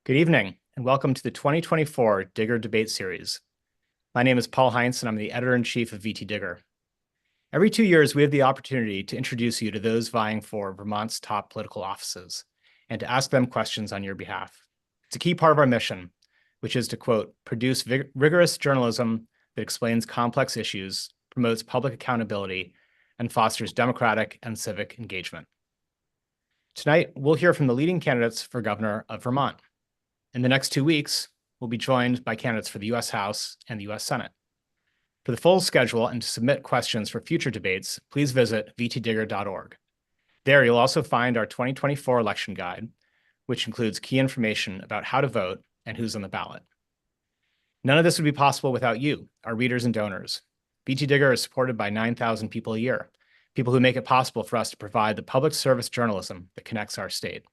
Good evening, and welcome to the 2024 Digger Debate Series. My name is Paul Heinz, and I'm the editor-in-chief of VTDigger. Every 2 years, we have the opportunity to introduce you to those vying for Vermont's top political offices and to ask them questions on your behalf. It's a key part of our mission, which is to, quote, produce rigorous journalism that explains complex issues, promotes public accountability, and fosters democratic and civic engagement. Tonight, we'll hear from the leading candidates for governor of Vermont. In the next 2 weeks, we'll be joined by candidates for the U.S. House and the U.S. Senate. For the full schedule and to submit questions for future debates, please visit VTDigger.org. There, you'll also find our 2024 election guide, which includes key information about how to vote and who's on the ballot. None of this would be possible without you, our readers and donors. VTDigger is supported by 9,000 people a year, people who make it possible for us to provide the public service journalism that connects our state.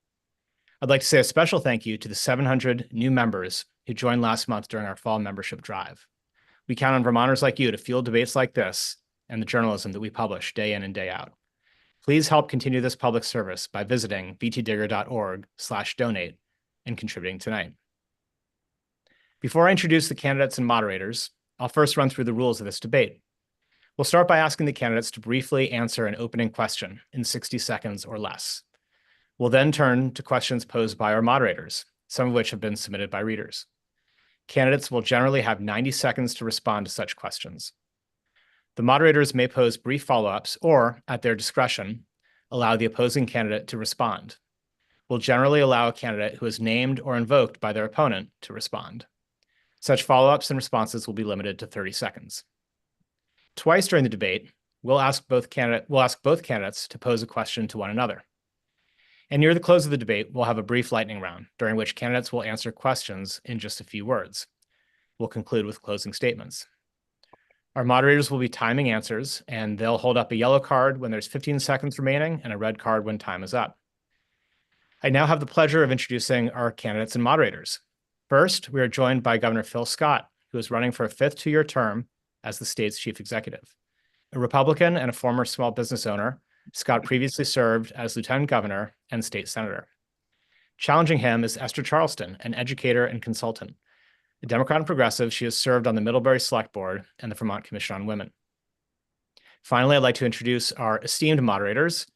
I'd like to say a special thank you to the 700 new members who joined last month during our fall membership drive. We count on Vermonters like you to fuel debates like this and the journalism that we publish day in and day out. Please help continue this public service by visiting vtdigger.org/donate and contributing tonight. Before I introduce the candidates and moderators, I'll first run through the rules of this debate. We'll start by asking the candidates to briefly answer an opening question in 60 seconds or less. We'll then turn to questions posed by our moderators, some of which have been submitted by readers. Candidates will generally have 90 seconds to respond to such questions. The moderators may pose brief follow-ups or, at their discretion, allow the opposing candidate to respond. We'll generally allow a candidate who is named or invoked by their opponent to respond. Such follow-ups and responses will be limited to 30 seconds. Twice during the debate, we'll ask both candidates to pose a question to one another. And near the close of the debate, we'll have a brief lightning round, during which candidates will answer questions in just a few words. We'll conclude with closing statements. Our moderators will be timing answers, and they'll hold up a yellow card when there's 15 seconds remaining and a red card when time is up. I now have the pleasure of introducing our candidates and moderators. First, we are joined by Governor Phil Scott, who is running for a fifth two-year term as the state's chief executive. A Republican and a former small business owner, Scott previously served as lieutenant governor and state senator. Challenging him is Esther Charlestin, an educator and consultant. A Democrat and progressive, she has served on the Middlebury Selectboard and the Vermont Commission on Women. Finally, I'd like to introduce our esteemed moderators.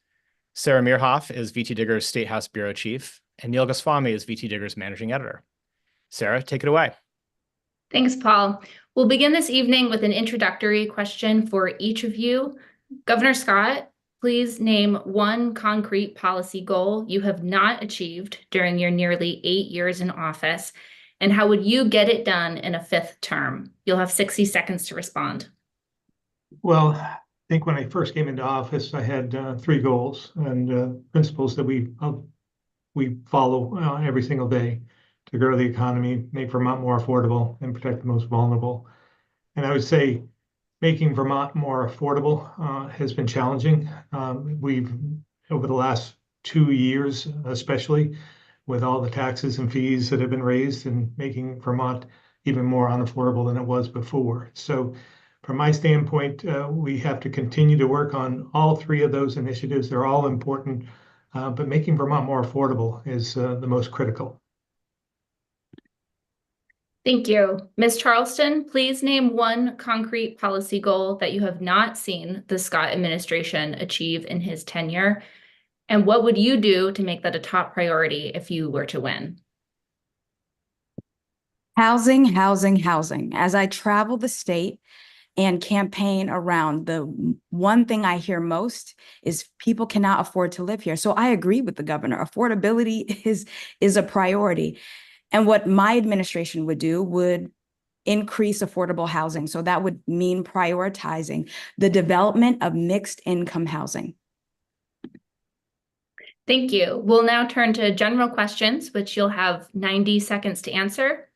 Sarah Meerhoff is VTDigger's State House Bureau Chief, and Neil Goswami is VTDigger's Managing Editor. Sarah, take it away. Thanks, Paul. We'll begin this evening with an introductory question for each of you. Governor Scott, please name one concrete policy goal you have not achieved during your nearly 8 years in office, and how would you get it done in a fifth term? You'll have 60 seconds to respond. Well, I think when I first came into office, I had 3 goals and principles that we follow every single day to grow the economy, make Vermont more affordable, and protect the most vulnerable. And I would say making Vermont more affordable has been challenging. We've, over the last 2 years, especially with all the taxes and fees that have been raised and making Vermont even more unaffordable than it was before. So from my standpoint, we have to continue to work on all 3 of those initiatives. They're all important, but making Vermont more affordable is the most critical. Thank you. Ms. Charlestin, please name one concrete policy goal that you have not seen the Scott administration achieve in his tenure. And what would you do to make that a top priority if you were to win? Housing, housing, housing. As I travel the state and campaign around, the one thing I hear most is people cannot afford to live here. So I agree with the governor. Affordability is a priority. And what my administration would do would increase affordable housing. So that would mean prioritizing the development of mixed income housing. Thank you. We'll now turn to general questions, which you'll have 90 seconds to answer.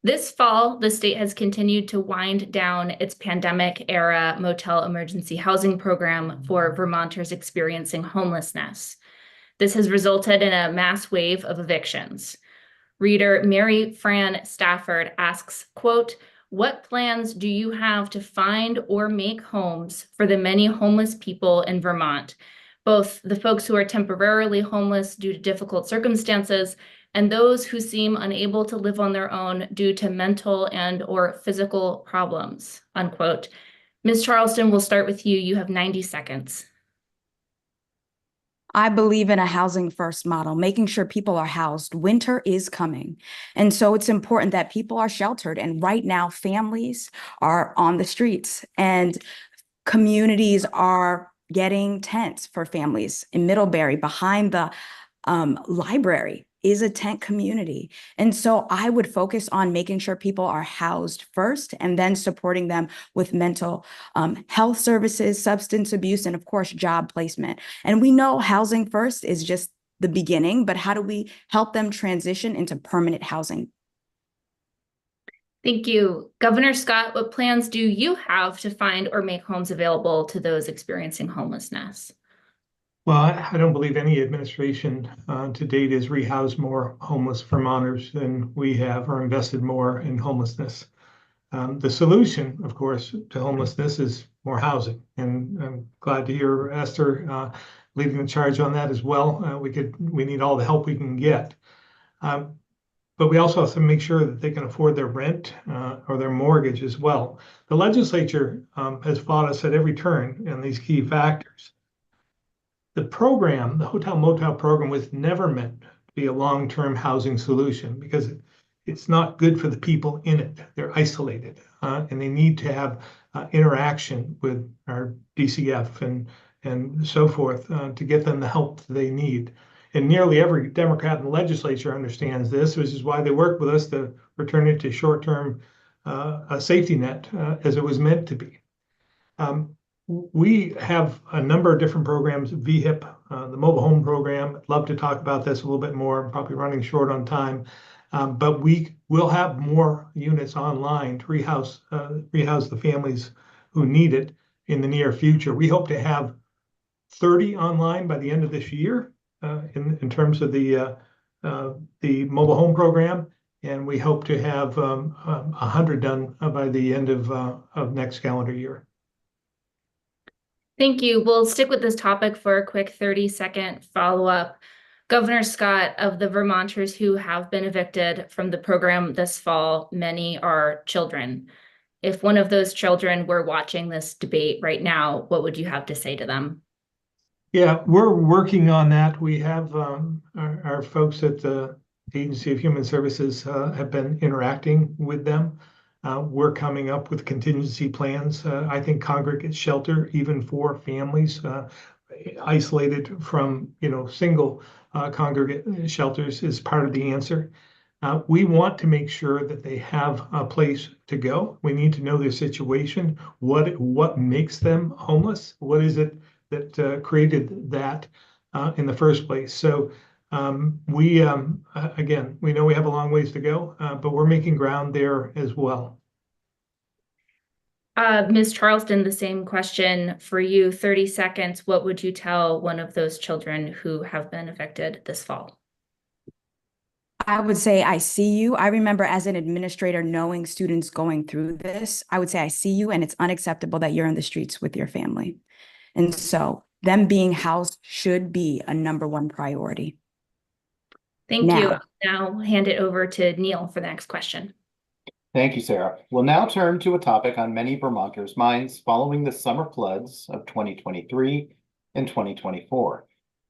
This fall, the state has continued to wind down its pandemic-era motel emergency housing program for Vermonters experiencing homelessness. This has resulted in a mass wave of evictions. Reader Mary Fran Stafford asks, quote, "What plans do you have to find or make homes for the many homeless people in Vermont, both the folks who are temporarily homeless due to difficult circumstances, and those who seem unable to live on their own due to mental and/or physical problems, unquote. Ms. Charlestin, we'll start with you. You have 90 seconds. I believe in a housing first model, making sure people are housed. Winter is coming. And so it's important that people are sheltered. And right now, families are on the streets and communities are getting tents for families. In Middlebury, behind the library is a tent community. And so I would focus on making sure people are housed first and then supporting them with mental health services, substance abuse, and of course, job placement. And we know housing first is just the beginning, but how do we help them transition into permanent housing? Thank you. Governor Scott, what plans do you have to find or make homes available to those experiencing homelessness? Well, I don't believe any administration to date has rehoused more homeless Vermonters than we have, or invested more in homelessness. The solution, of course, to homelessness is more housing. And I'm glad to hear Esther leading the charge on that as well. We need all the help we can get. But we also have to make sure that they can afford their rent or their mortgage as well. The legislature has fought us at every turn in these key factors. The program, the hotel motel program, was never meant to be a long-term housing solution because it's not good for the people in it. They're isolated and they need to have interaction with our DCF and so forth to get them the help that they need. And nearly every Democrat in the legislature understands this, which is why they work with us to return it to short-term a safety net as it was meant to be. We have a number of different programs, VHIP, the mobile home program. I'd love to talk about this a little bit more. I'm probably running short on time, but we will have more units online to rehouse the families who need it in the near future. We hope to have 30 online by the end of this year in terms of the mobile home program, and we hope to have 100 done by the end of next calendar year. Thank you. We'll stick with this topic for a quick 30-second follow-up. Governor Scott, of the Vermonters who have been evicted from the program this fall, many are children. If one of those children were watching this debate right now, what would you have to say to them? Yeah, we're working on that. We have our folks at the Agency of Human Services have been interacting with them. We're coming up with contingency plans. I think congregate shelter, even for families isolated from, single congregate shelters, is part of the answer. We want to make sure that they have a place to go. We need to know their situation. What makes them homeless? What is it that created that in the first place? So again, we know we have a long ways to go, but we're making ground there as well. Ms. Charlestin, the same question for you. 30 seconds. What would you tell one of those children who have been evicted this fall? I would say, I see you. I remember as an administrator knowing students going through this, I would say, I see you, and it's unacceptable that you're in the streets with your family. And so them being housed should be a #1 priority. Thank you. Now hand it over to Neil for the next question. Thank you, Sarah. We'll now turn to a topic on many Vermonters' minds following the summer floods of 2023 and 2024.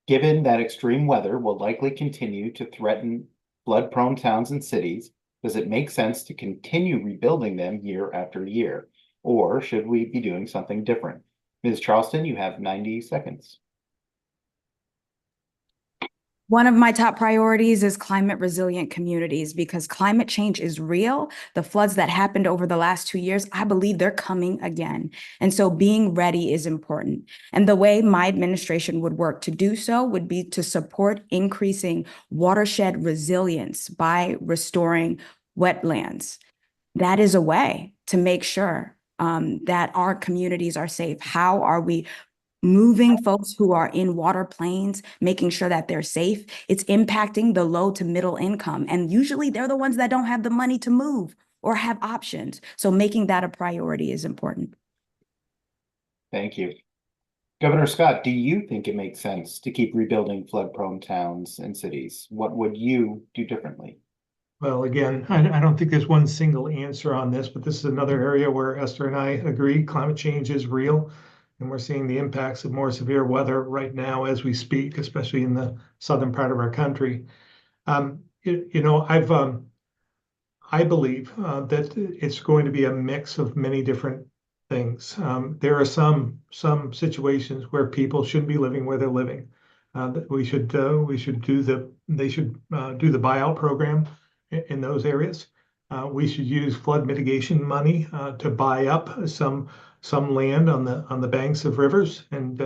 Given that extreme weather will likely continue to threaten flood-prone towns and cities, does it make sense to continue rebuilding them year after year? Or should we be doing something different? Ms. Charlestin, you have 90 seconds. One of my top priorities is climate resilient communities, because climate change is real. The floods that happened over the last 2 years, I believe they're coming again. And so being ready is important. And the way my administration would work to do so would be to support increasing watershed resilience by restoring wetlands. That is a way to make sure that our communities are safe. How are we moving folks who are in water plains, making sure that they're safe? It's impacting the low to middle income. And usually they're the ones that don't have the money to move or have options. So making that a priority is important. Thank you. Governor Scott, do you think it makes sense to keep rebuilding flood-prone towns and cities? What would you do differently? Well, again, I don't think there's one single answer on this, but this is another area where Esther and I agree climate change is real. And we're seeing the impacts of more severe weather right now as we speak, especially in the southern part of our country. I believe that it's going to be a mix of many different things. There are some situations where people shouldn't be living where they're living. They should do the buyout program in those areas. We should use flood mitigation money to buy up some land on the banks of rivers and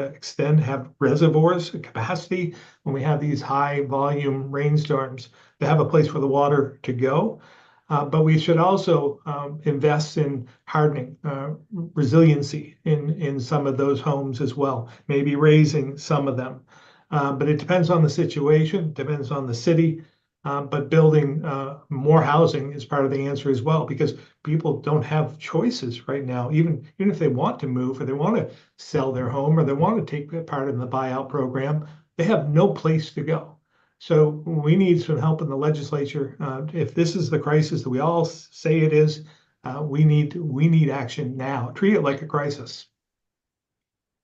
have reservoirs capacity when we have these high volume rainstorms to have a place for the water to go. But we should also invest in hardening, resiliency in some of those homes as well, maybe raising some of them. But it depends on the situation, depends on the city. But building more housing is part of the answer as well, because people don't have choices right now, even if they want to move or they want to sell their home or they want to take part in the buyout program, they have no place to go. So we need some help in the legislature. If this is the crisis that we all say it is, we need action now. Treat it like a crisis.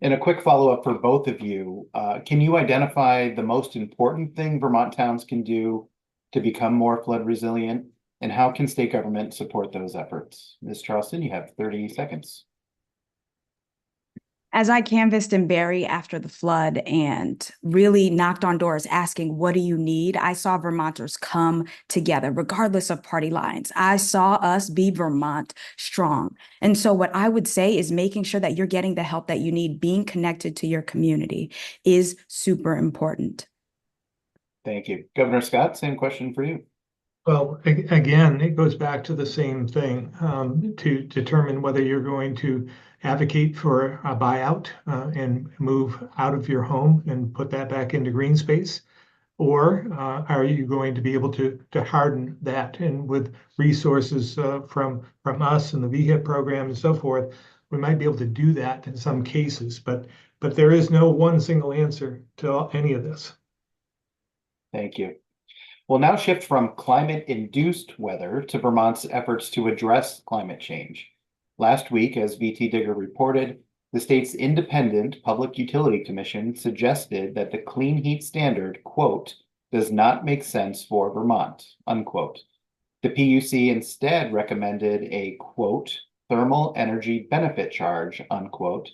And a quick follow-up for both of you. Can you identify the most important thing Vermont towns can do to become more flood resilient? And how can state government support those efforts? Ms. Charlestin, you have 30 seconds. As I canvassed in Barrie after the flood and really knocked on doors asking, what do you need? I saw Vermonters come together, regardless of party lines. I saw us be Vermont strong. And so what I would say is making sure that you're getting the help that you need, being connected to your community is super important. Thank you. Governor Scott, same question for you. Well, again, it goes back to the same thing, to determine whether you're going to advocate for a buyout and move out of your home and put that back into green space, or are you going to be able to harden that? And with resources from us and the VHIP program and so forth, we might be able to do that in some cases, but there is no one single answer to any of this. Thank you. We'll now shift from climate-induced weather to Vermont's efforts to address climate change. Last week, as VTDigger reported, the state's independent Public Utility Commission suggested that the clean heat standard, quote, does not make sense for Vermont, unquote. The PUC instead recommended a, quote, thermal energy benefit charge, unquote,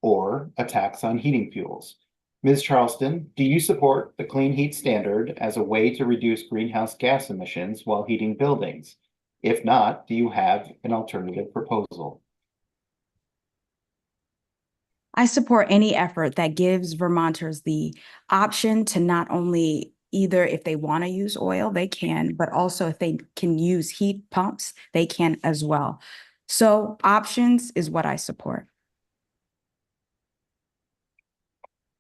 or a tax on heating fuels. Ms. Charlestin, do you support the clean heat standard as a way to reduce greenhouse gas emissions while heating buildings? If not, do you have an alternative proposal? I support any effort that gives Vermonters the option to not only either if they want to use oil, they can, but also if they can use heat pumps, they can as well. So options is what I support.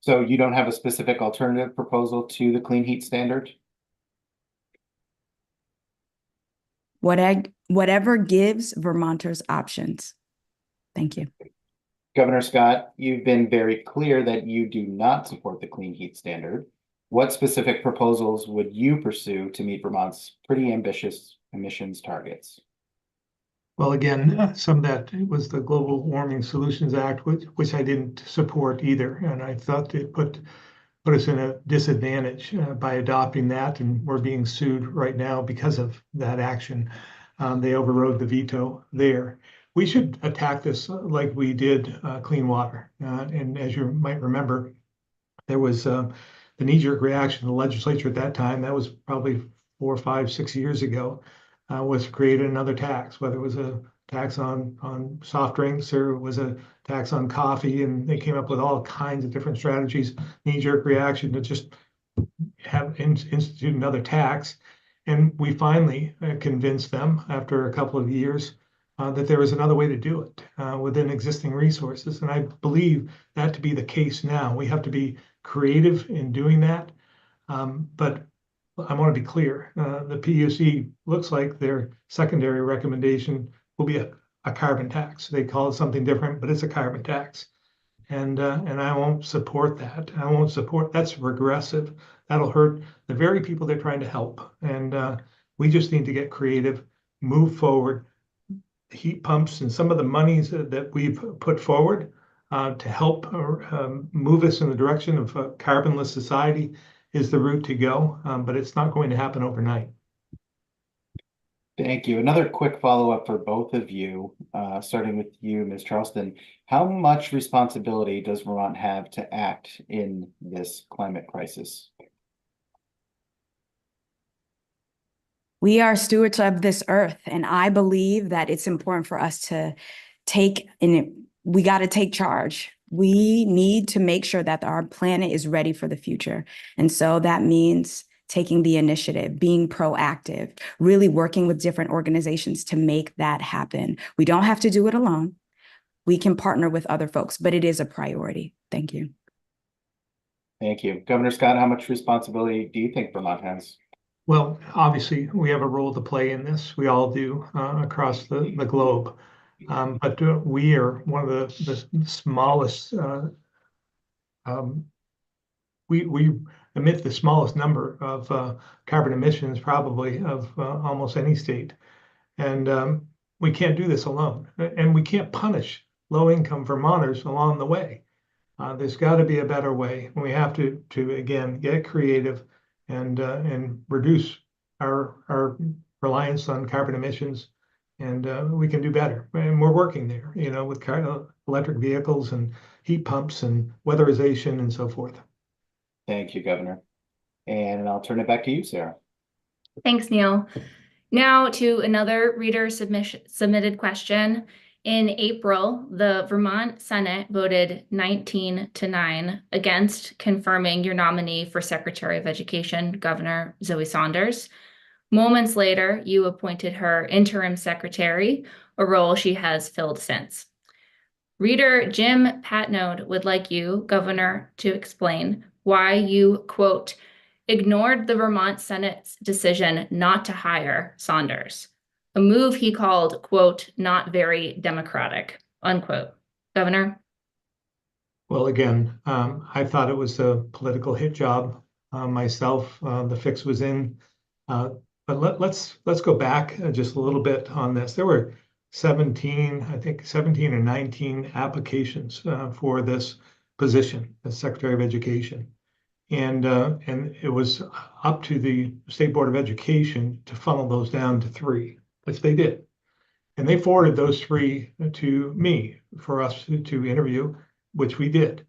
So you don't have a specific alternative proposal to the clean heat standard? Whatever gives Vermonters options. Thank you. Governor Scott, you've been very clear that you do not support the clean heat standard. What specific proposals would you pursue to meet Vermont's pretty ambitious emissions targets? Well, again, some of that was the Global Warming Solutions Act, which I didn't support either. And I thought it put us in a disadvantage by adopting that. And we're being sued right now because of that action. They overrode the veto there. We should attack this like we did clean water. And as you might remember, there was the knee-jerk reaction of the legislature at that time. That was probably 4, 5, 6 years ago. Was to create another tax, whether it was a tax on soft drinks or it was a tax on coffee, and they came up with all kinds of different strategies, knee-jerk reaction to just institute another tax. And we finally convinced them after a couple of years that there was another way to do it within existing resources. And I believe that to be the case now. We have to be creative in doing that. But I want to be clear, the PUC looks like their secondary recommendation will be a carbon tax. They call it something different, but it's a carbon tax. And I won't support that. I won't support, that's regressive. That'll hurt the very people they're trying to help. And we just need to get creative, move forward. Heat pumps and some of the monies that we've put forward to help move us in the direction of a carbonless society is the route to go, but it's not going to happen overnight. Thank you. Another quick follow-up for both of you, starting with you, Ms. Charlestin. How much responsibility does Vermont have to act in this climate crisis? We are stewards of this earth, and I believe that it's important for us to we got to take charge. We need to make sure that our planet is ready for the future. And so that means taking the initiative, being proactive, really working with different organizations to make that happen. We don't have to do it alone. We can partner with other folks, but it is a priority. Thank you. Thank you. Governor Scott, how much responsibility do you think Vermont has? Well, obviously, we have a role to play in this. We all do across the globe. But we are one of the smallest, we emit the smallest number of carbon emissions probably of almost any state. And we can't do this alone. And we can't punish low-income Vermonters along the way. There's got to be a better way. We have to again, get creative and reduce our reliance on carbon emissions, and we can do better. And we're working there, with electric vehicles and heat pumps and weatherization and so forth. Thank you, Governor. And I'll turn it back to you, Sarah. Thanks, Neil. Now to another reader submitted question. In April, the Vermont Senate voted 19-9 against confirming your nominee for Secretary of Education, Governor Zoe Saunders. Moments later, you appointed her interim secretary, a role she has filled since. Reader Jim Patnode would like you, Governor, to explain why you, quote, ignored the Vermont Senate's decision not to hire Saunders, a move he called, quote, not very democratic, unquote. Governor? Well, again, I thought it was a political hit job myself. The fix was in. But let's go back just a little bit on this. There were 17 or 19 applications for this position as Secretary of Education. And it was up to the State Board of Education to funnel those down to 3, which they did. And they forwarded those 3 to me for us to interview, which we did.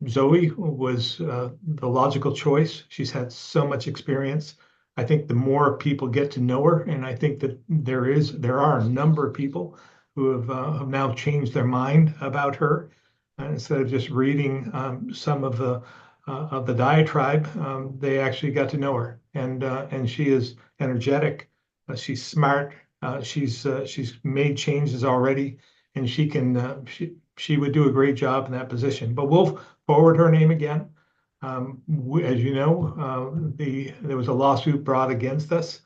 Zoe was the logical choice. She's had so much experience. I think the more people get to know her, and I think that there are a number of people who have now changed their mind about her. Instead of just reading some of the diatribe, they actually got to know her, and she is energetic. She's smart. She's made changes already, and she would do a great job in that position. But we'll forward her name again. As you know, there was a lawsuit brought against us.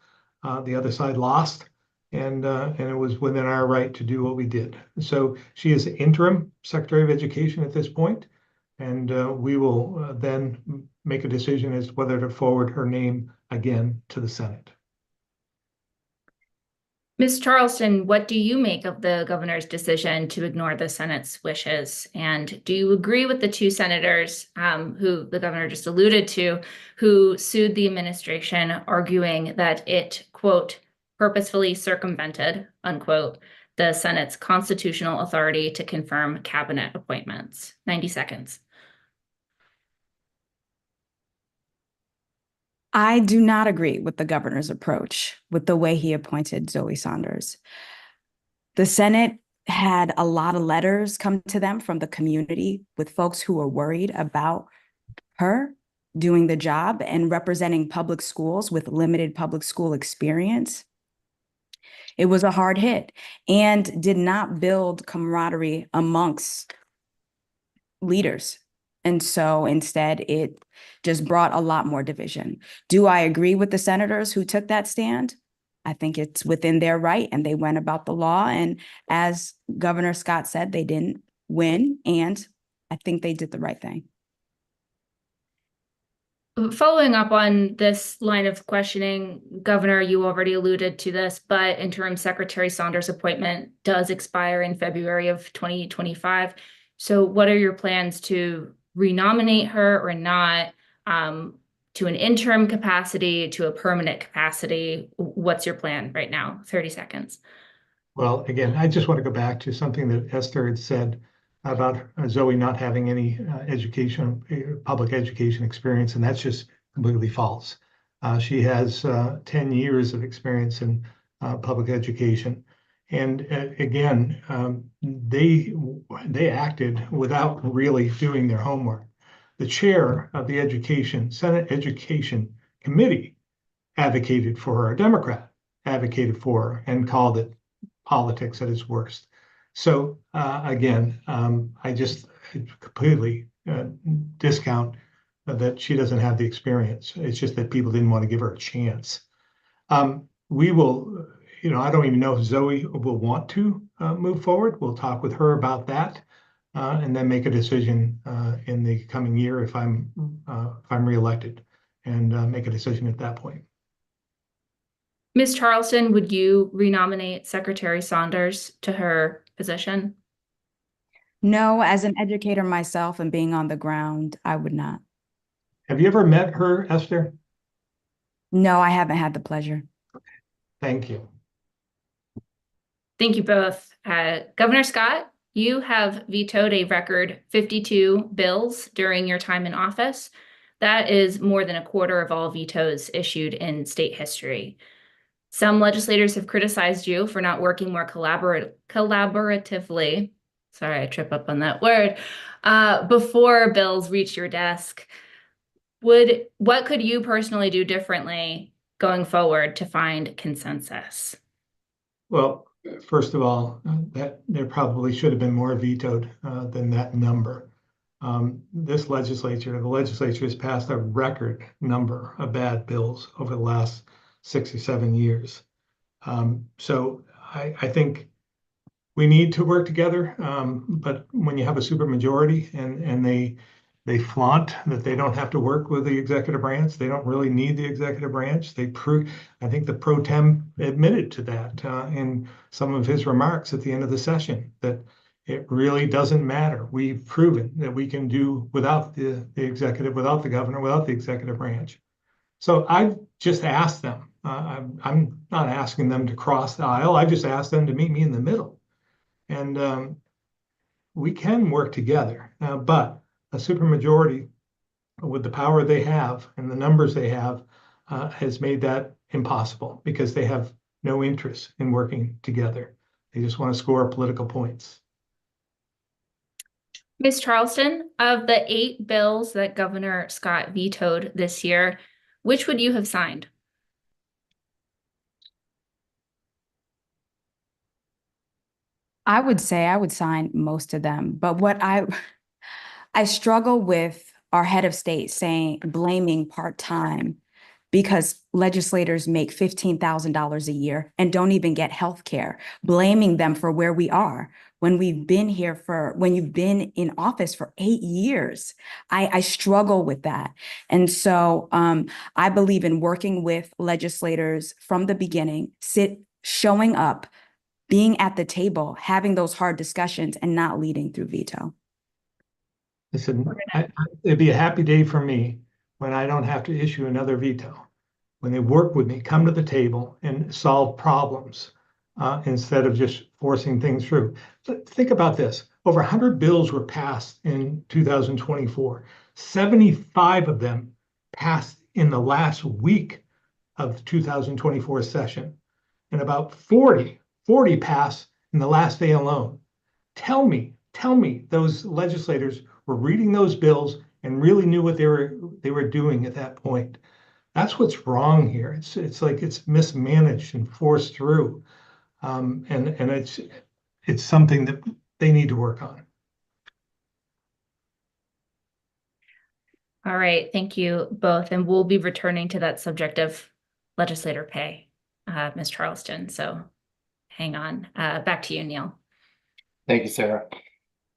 The other side lost, and it was within our right to do what we did. So she is interim Secretary of Education at this point, and we will then make a decision as to whether to forward her name again to the Senate. Ms. Charlestin, what do you make of the governor's decision to ignore the Senate's wishes? And do you agree with the 2 senators who the governor just alluded to, who sued the administration, arguing that it, quote, purposefully circumvented, unquote, the Senate's constitutional authority to confirm cabinet appointments? 90 seconds. I do not agree with the governor's approach with the way he appointed Zoe Saunders. The Senate had a lot of letters come to them from the community with folks who were worried about her doing the job and representing public schools with limited public school experience. It was a hard hit and did not build camaraderie amongst leaders. And so instead, it just brought a lot more division. Do I agree with the senators who took that stand? I think it's within their right, and they went about the law. And as Governor Scott said, they didn't win. And I think they did the right thing. Following up on this line of questioning, Governor, you already alluded to this, but Interim Secretary Saunders' appointment does expire in February of 2025. So what are your plans to renominate her or not, to an interim capacity, to a permanent capacity? What's your plan right now? 30 seconds. Well, again, I just want to go back to something that Esther had said about Zoe not having any public education experience, and that's just completely false. She has 10 years of experience in public education. And again, they acted without really doing their homework. The chair of the Senate Education Committee advocated for her, a Democrat advocated for her, and called it politics at its worst. So again, I just completely discount that she doesn't have the experience. It's just that people didn't want to give her a chance. We will, I don't even know if Zoe will want to move forward. We'll talk with her about that and then make a decision in the coming year if I'm reelected, and make a decision at that point. Ms. Charlestin, would you renominate Secretary Saunders to her position? No, as an educator myself and being on the ground, I would not. Have you ever met her, Esther? No, I haven't had the pleasure. Thank you. Thank you both. Governor Scott, you have vetoed a record 52 bills during your time in office. That is more than a quarter of all vetoes issued in state history. Some legislators have criticized you for not working more collaboratively. Sorry, I trip up on that word. Before bills reach your desk. What could you personally do differently going forward to find consensus? Well, first of all, that there probably should have been more vetoed than that number. The legislature has passed a record number of bad bills over the last 6 or 7 years. So I think we need to work together. But when you have a supermajority and they flaunt that they don't have to work with the executive branch, they don't really need the executive branch. I think the pro tem admitted to that in some of his remarks at the end of the session, that it really doesn't matter. We've proven that we can do without the executive, without the governor, without the executive branch. So I just asked them, I'm not asking them to cross the aisle. I just asked them to meet me in the middle. And we can work together, but a supermajority with the power they have and the numbers they have has made that impossible, because they have no interest in working together. They just want to score political points. Ms. Charlestin, of the 8 bills that Governor Scott vetoed this year, which would you have signed? I would say I would sign most of them, but what I struggle with our head of state blaming part-time because legislators make $15,000 a year and don't even get health care, blaming them for where we are when you've been in office for 8 years. I struggle with that. And so I believe in working with legislators from the beginning, showing up, being at the table, having those hard discussions, and not leading through veto. Listen, it'd be a happy day for me when I don't have to issue another veto. When they work with me, come to the table and solve problems instead of just forcing things through. Think about this. Over 100 bills were passed in 2024. 75 of them passed in the last week of 2024 session, and about 40 passed in the last day alone. Tell me those legislators were reading those bills and really knew what they were doing at that point. That's what's wrong here. It's like it's mismanaged and forced through, and it's something that they need to work on. All right, thank you both, and we'll be returning to that subject of legislator pay, Ms. Charlestin. So hang on. Back to you, Neil. Thank you, Sarah.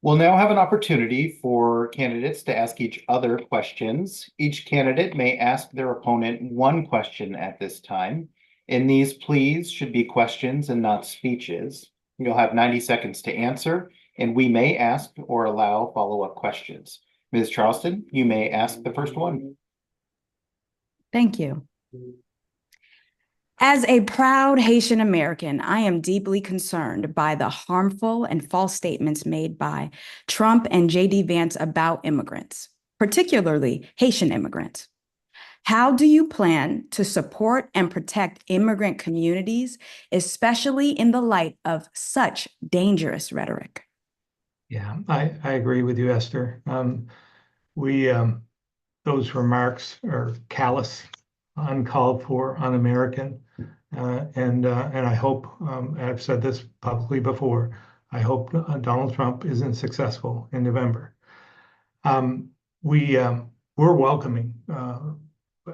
We'll now have an opportunity for candidates to ask each other questions. Each candidate may ask their opponent one question at this time. And these please should be questions and not speeches. You'll have 90 seconds to answer, and we may ask or allow follow-up questions. Ms. Charlestin, you may ask the first one. Thank you. As a proud Haitian American, I am deeply concerned by the harmful and false statements made by Trump and J.D. Vance about immigrants, particularly Haitian immigrants. How do you plan to support and protect immigrant communities, especially in the light of such dangerous rhetoric? Yeah, I agree with you, Esther. Those remarks are callous, uncalled for, un-American. And I hope, I've said this publicly before, I hope Donald Trump isn't successful in November. We're welcoming,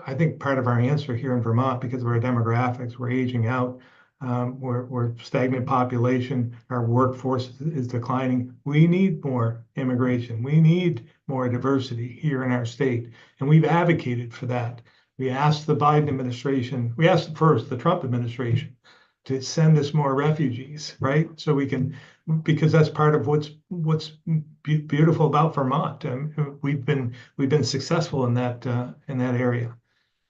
I think part of our answer here in Vermont, because of our demographics, we're aging out, we're stagnant population, our workforce is declining. We need more immigration. We need more diversity here in our state. And we've advocated for that. We asked the Biden administration, we asked first the Trump administration to send us more refugees, right? So we can, because that's part of what's beautiful about Vermont. We've been successful in that area.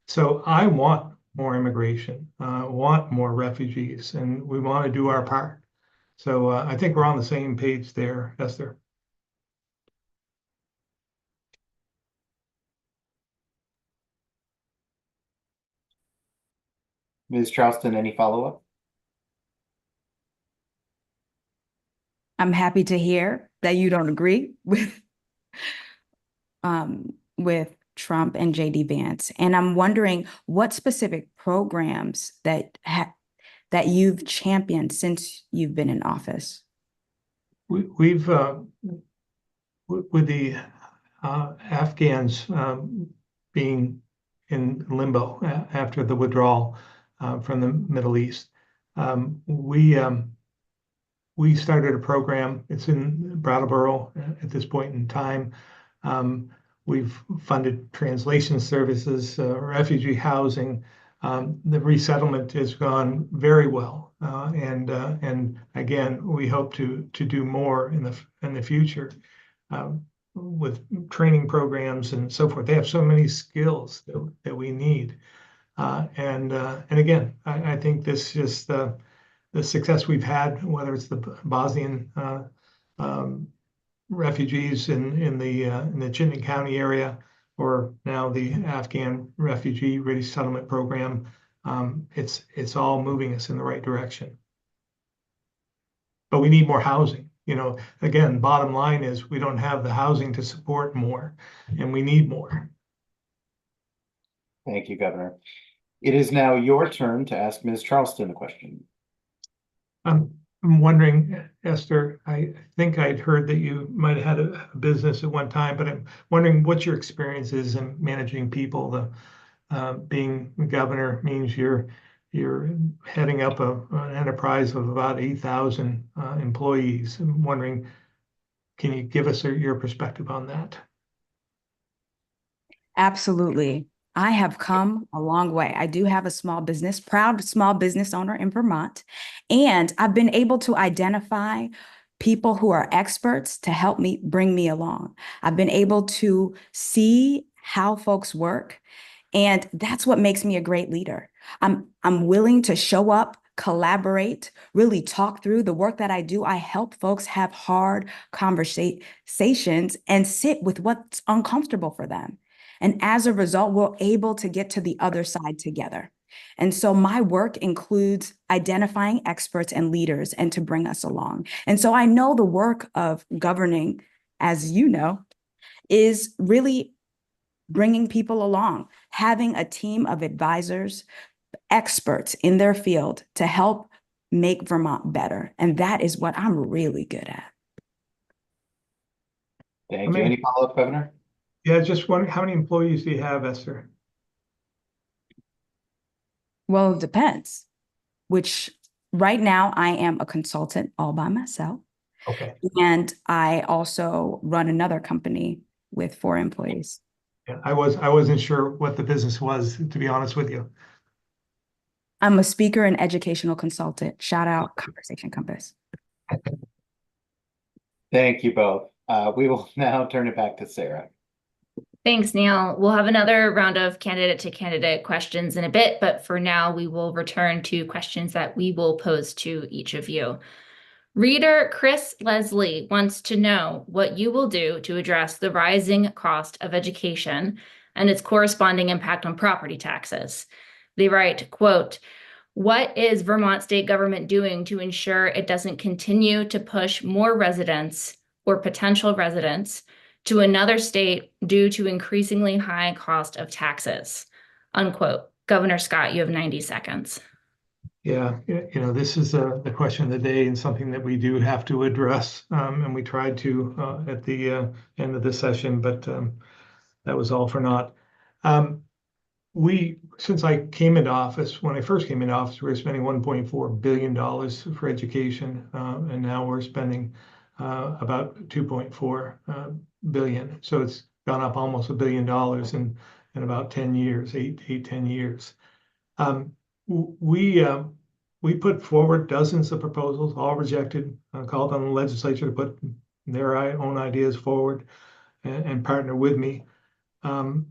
So I want more immigration, want more refugees, and we want to do our part. So I think we're on the same page there, Esther. Ms. Charlestin, any follow-up? I'm happy to hear that you don't agree with Trump and J.D. Vance. And I'm wondering what specific programs that you've championed since you've been in office. We've with the Afghans being in limbo after the withdrawal from the Middle East, we started a program. It's in Brattleboro at this point in time. We've funded translation services, refugee housing. The resettlement has gone very well, and again, we hope to do more in the future with training programs and so forth. They have so many skills that we need, and again, I think this just the success we've had, whether it's the Bosnian refugees in the Chittenden County area, or now the Afghan refugee resettlement program, it's all moving us in the right direction. But we need more housing. You know, again, bottom line is we don't have the housing to support more, and we need more. Thank you, Governor. It is now your turn to ask Ms. Charlestin a question. I'm wondering, Esther, I think I'd heard that you might have had a business at one time, but I'm wondering what your experience is in managing people. Being governor means you're heading up an enterprise of about 8,000 employees. I'm wondering, can you give us your perspective on that? Absolutely. I have come a long way. I do have a small business, proud small business owner in Vermont, and I've been able to identify people who are experts to help me, bring me along. I've been able to see how folks work, and that's what makes me a great leader. I'm willing to show up, collaborate, really talk through the work that I do. I help folks have hard conversations and sit with what's uncomfortable for them. And as a result, we're able to get to the other side together. And so my work includes identifying experts and leaders and to bring us along. And so I know the work of governing, as you know, is really bringing people along, having a team of advisors, experts in their field to help make Vermont better. And that is what I'm really good at. Thank you. Any follow-up, Governor? Yeah, just wondering, how many employees do you have, Esther? Well, it depends, which right now I am a consultant all by myself. Okay. And I also run another company with 4 employees. Yeah, I wasn't sure what the business was, to be honest with you. I'm a speaker and educational consultant. Shout out Conversation Compass. Thank you both. We will now turn it back to Sarah. Thanks, Neil. We'll have another round of candidate to candidate questions in a bit, but for now, we will return to questions that we will pose to each of you. Reader Chris Leslie wants to know what you will do to address the rising cost of education and its corresponding impact on property taxes. They write, quote, "What is Vermont state government doing to ensure it doesn't continue to push more residents or potential residents to another state due to increasingly high cost of taxes?" Unquote. Governor Scott, you have 90 seconds. Yeah, this is the question of the day and something that we do have to address. And we tried to at the end of the session, but that was all for naught. Since I came into office, when I first came into office, we were spending $1.4 billion for education, and now we're spending about 2.4 billion. So it's gone up almost $1 billion in about 10 years, 10 years. We put forward dozens of proposals, all rejected, called on the legislature to put their own ideas forward and partner with me. And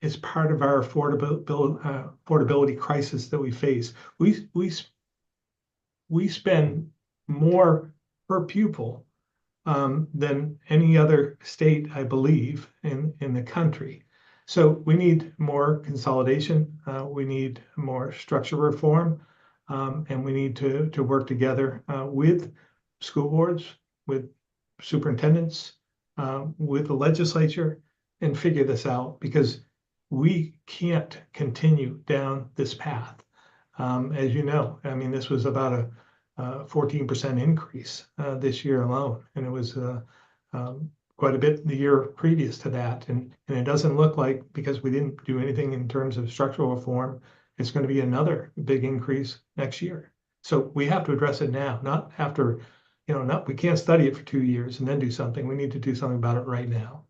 it's part of our affordability crisis that we face. We spend more per pupil than any other state, I believe, in the country. So we need more consolidation. We need more structural reform, and we need to work together with school boards, with superintendents, with the legislature, and figure this out, because we can't continue down this path. As you know, I mean, this was about a 14% increase this year alone, and it was quite a bit the year previous to that. And it doesn't look like, because we didn't do anything in terms of structural reform, it's going to be another big increase next year. So we have to address it now, not after, we can't study it for 2 years and then do something. We need to do something about it right now.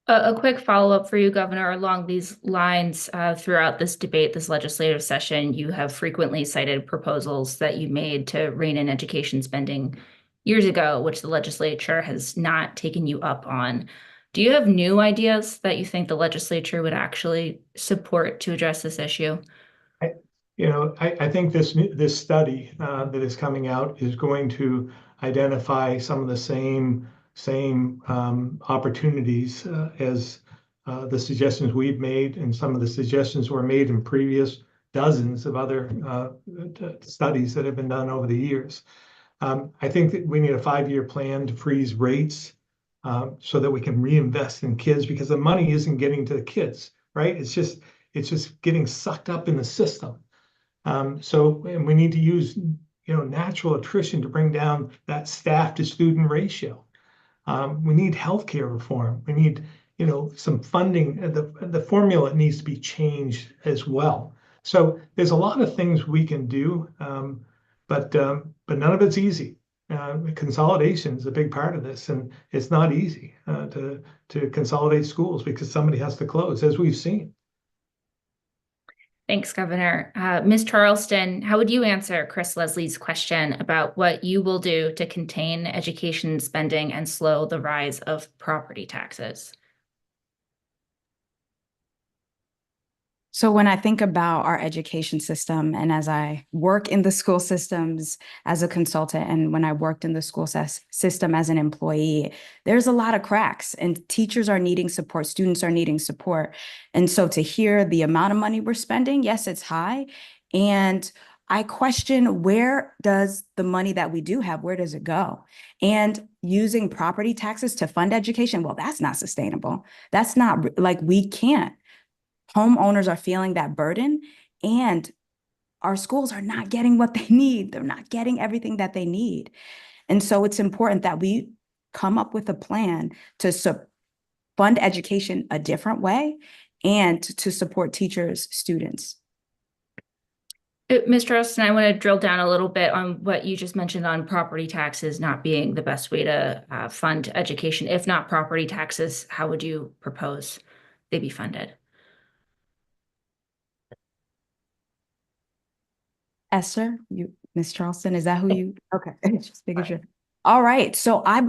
A quick follow-up for you, Governor. Along these lines, throughout this debate, this legislative session, you have frequently cited proposals that you made to rein in education spending years ago, which the legislature has not taken you up on. Do you have new ideas that you think the legislature would actually support to address this issue? I think this study that is coming out is going to identify some of the same opportunities as the suggestions we've made, and some of the suggestions were made in previous dozens of other studies that have been done over the years. I think that we need a 5-year plan to freeze rates so that we can reinvest in kids, because the money isn't getting to the kids, right? It's just getting sucked up in the system. And we need to use natural attrition to bring down that staff to student ratio. We need healthcare reform. We need some funding. The formula needs to be changed as well. So there's a lot of things we can do, but none of it's easy. Consolidation is a big part of this, and it's not easy to consolidate schools, because somebody has to close, as we've seen. Thanks, Governor. Ms. Charlestin, how would you answer Chris Leslie's question about what you will do to contain education spending and slow the rise of property taxes? So when I think about our education system, and as I work in the school systems as a consultant, and when I worked in the school system as an employee, there's a lot of cracks, and teachers are needing support, students are needing support. And so to hear the amount of money we're spending, yes, it's high. And I question, where does the money that we do have, where does it go? And using property taxes to fund education, well, that's not sustainable. That's not, like, we can't. Homeowners are feeling that burden, and our schools are not getting what they need. They're not getting everything that they need. And so it's important that we come up with a plan to fund education a different way and to support teachers, students. Ms. Charlestin, I want to drill down a little bit on what you just mentioned on property taxes not being the best way to fund education. If not property taxes, how would you propose they be funded? Esther, Ms. Charleston, is that who you? Okay, just making sure. All right, so I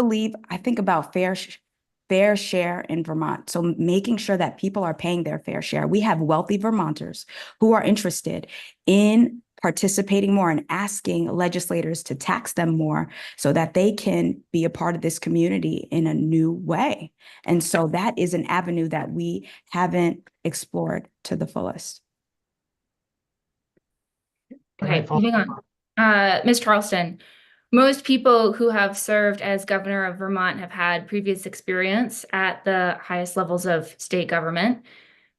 think about fair share in Vermont. So making sure that people are paying their fair share. We have wealthy Vermonters who are interested in participating more and asking legislators to tax them more so that they can be a part of this community in a new way. And so that is an avenue that we haven't explored to the fullest. Okay, moving on. Ms. Charlestin, most people who have served as governor of Vermont have had previous experience at the highest levels of state government.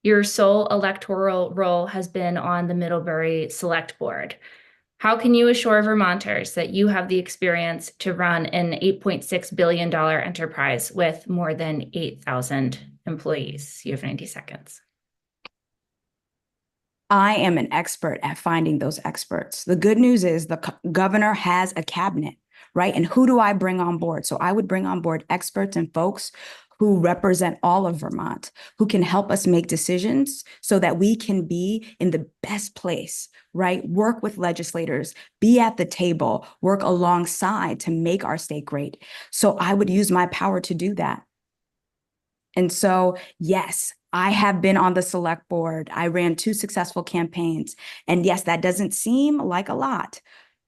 Your sole electoral role has been on the Middlebury Selectboard. How can you assure Vermonters that you have the experience to run an $8.6 billion enterprise with more than 8,000 employees? You have 90 seconds. I am an expert at finding those experts. The good news is the governor has a cabinet, right? And who do I bring on board? So I would bring on board experts and folks who represent all of Vermont, who can help us make decisions so that we can be in the best place, right? Work with legislators, be at the table, work alongside to make our state great. So I would use my power to do that. And so, yes, I have been on the select board. I ran 2 successful campaigns. And yes, that doesn't seem like a lot.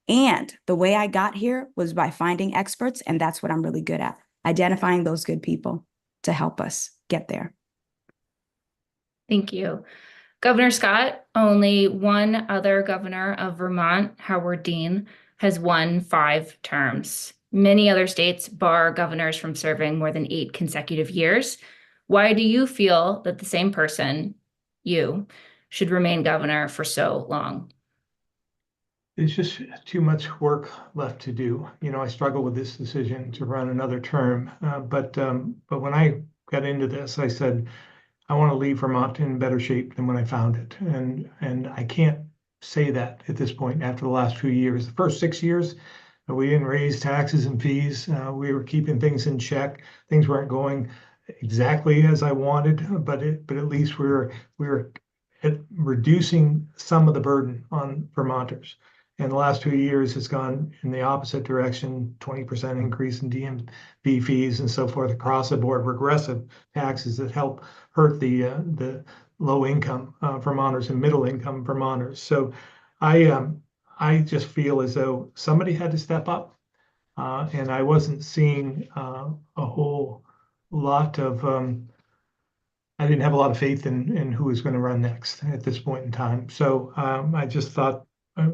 And the way I got here was by finding experts. And that's what I'm really good at, identifying those good people to help us get there. Thank you. Governor Scott, only one other governor of Vermont, Howard Dean, has won 5 terms. Many other states bar governors from serving more than 8 consecutive years. Why do you feel that the same person, you, should remain governor for so long? There's just too much work left to do. You know, I struggle with this decision to run another term. But when I got into this, I said, I want to leave Vermont in better shape than when I found it. And I can't say that at this point after the last few years. The first 6 years, we didn't raise taxes and fees. We were keeping things in check. Things weren't going exactly as I wanted, but at least we were reducing some of the burden on Vermonters. And the last 2 years has gone in the opposite direction, 20% increase in DMV fees and so forth across the board, regressive taxes that help hurt the low income Vermonters and middle income Vermonters. So I just feel as though somebody had to step up, and I wasn't seeing a whole lot of I didn't have a lot of faith in who was going to run next at this point in time. So I just thought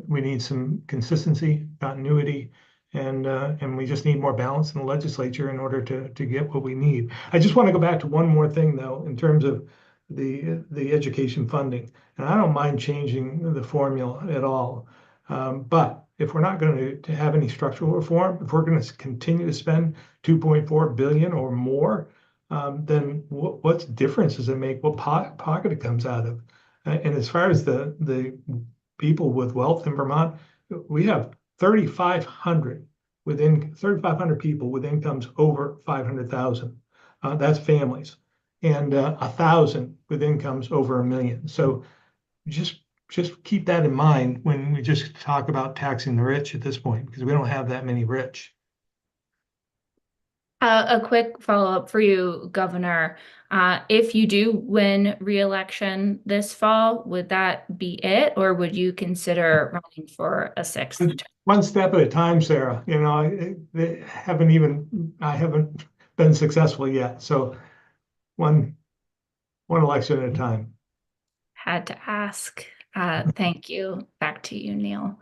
we need some consistency, continuity, and we just need more balance in the legislature in order to get what we need. I just want to go back to one more thing, though, in terms of the education funding. And I don't mind changing the formula at all. But if we're not going to have any structural reform, if we're going to continue to spend $2.4 billion or more, then what difference does it make what pocket it comes out of? And as far as the people with wealth in Vermont, we have 3,500 people with incomes over 500,000. That's families, and 1,000 with incomes over $1 million. So just keep that in mind when we just talk about taxing the rich at this point, because we don't have that many rich. A quick follow-up for you, Governor. If you do win re-election this fall, would that be it, or would you consider running for a 6th term? One step at a time, Sarah. You know, I haven't been successful yet. So one election at a time. Had to ask. Thank you. Back to you, Neil.